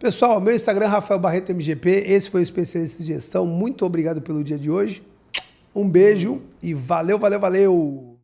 Pessoal, meu Instagram é Rafael Barreto MGP. Esse foi o Especialista em Gestão. Muito obrigado pelo dia de hoje. Um beijo e valeu, valeu, valeu!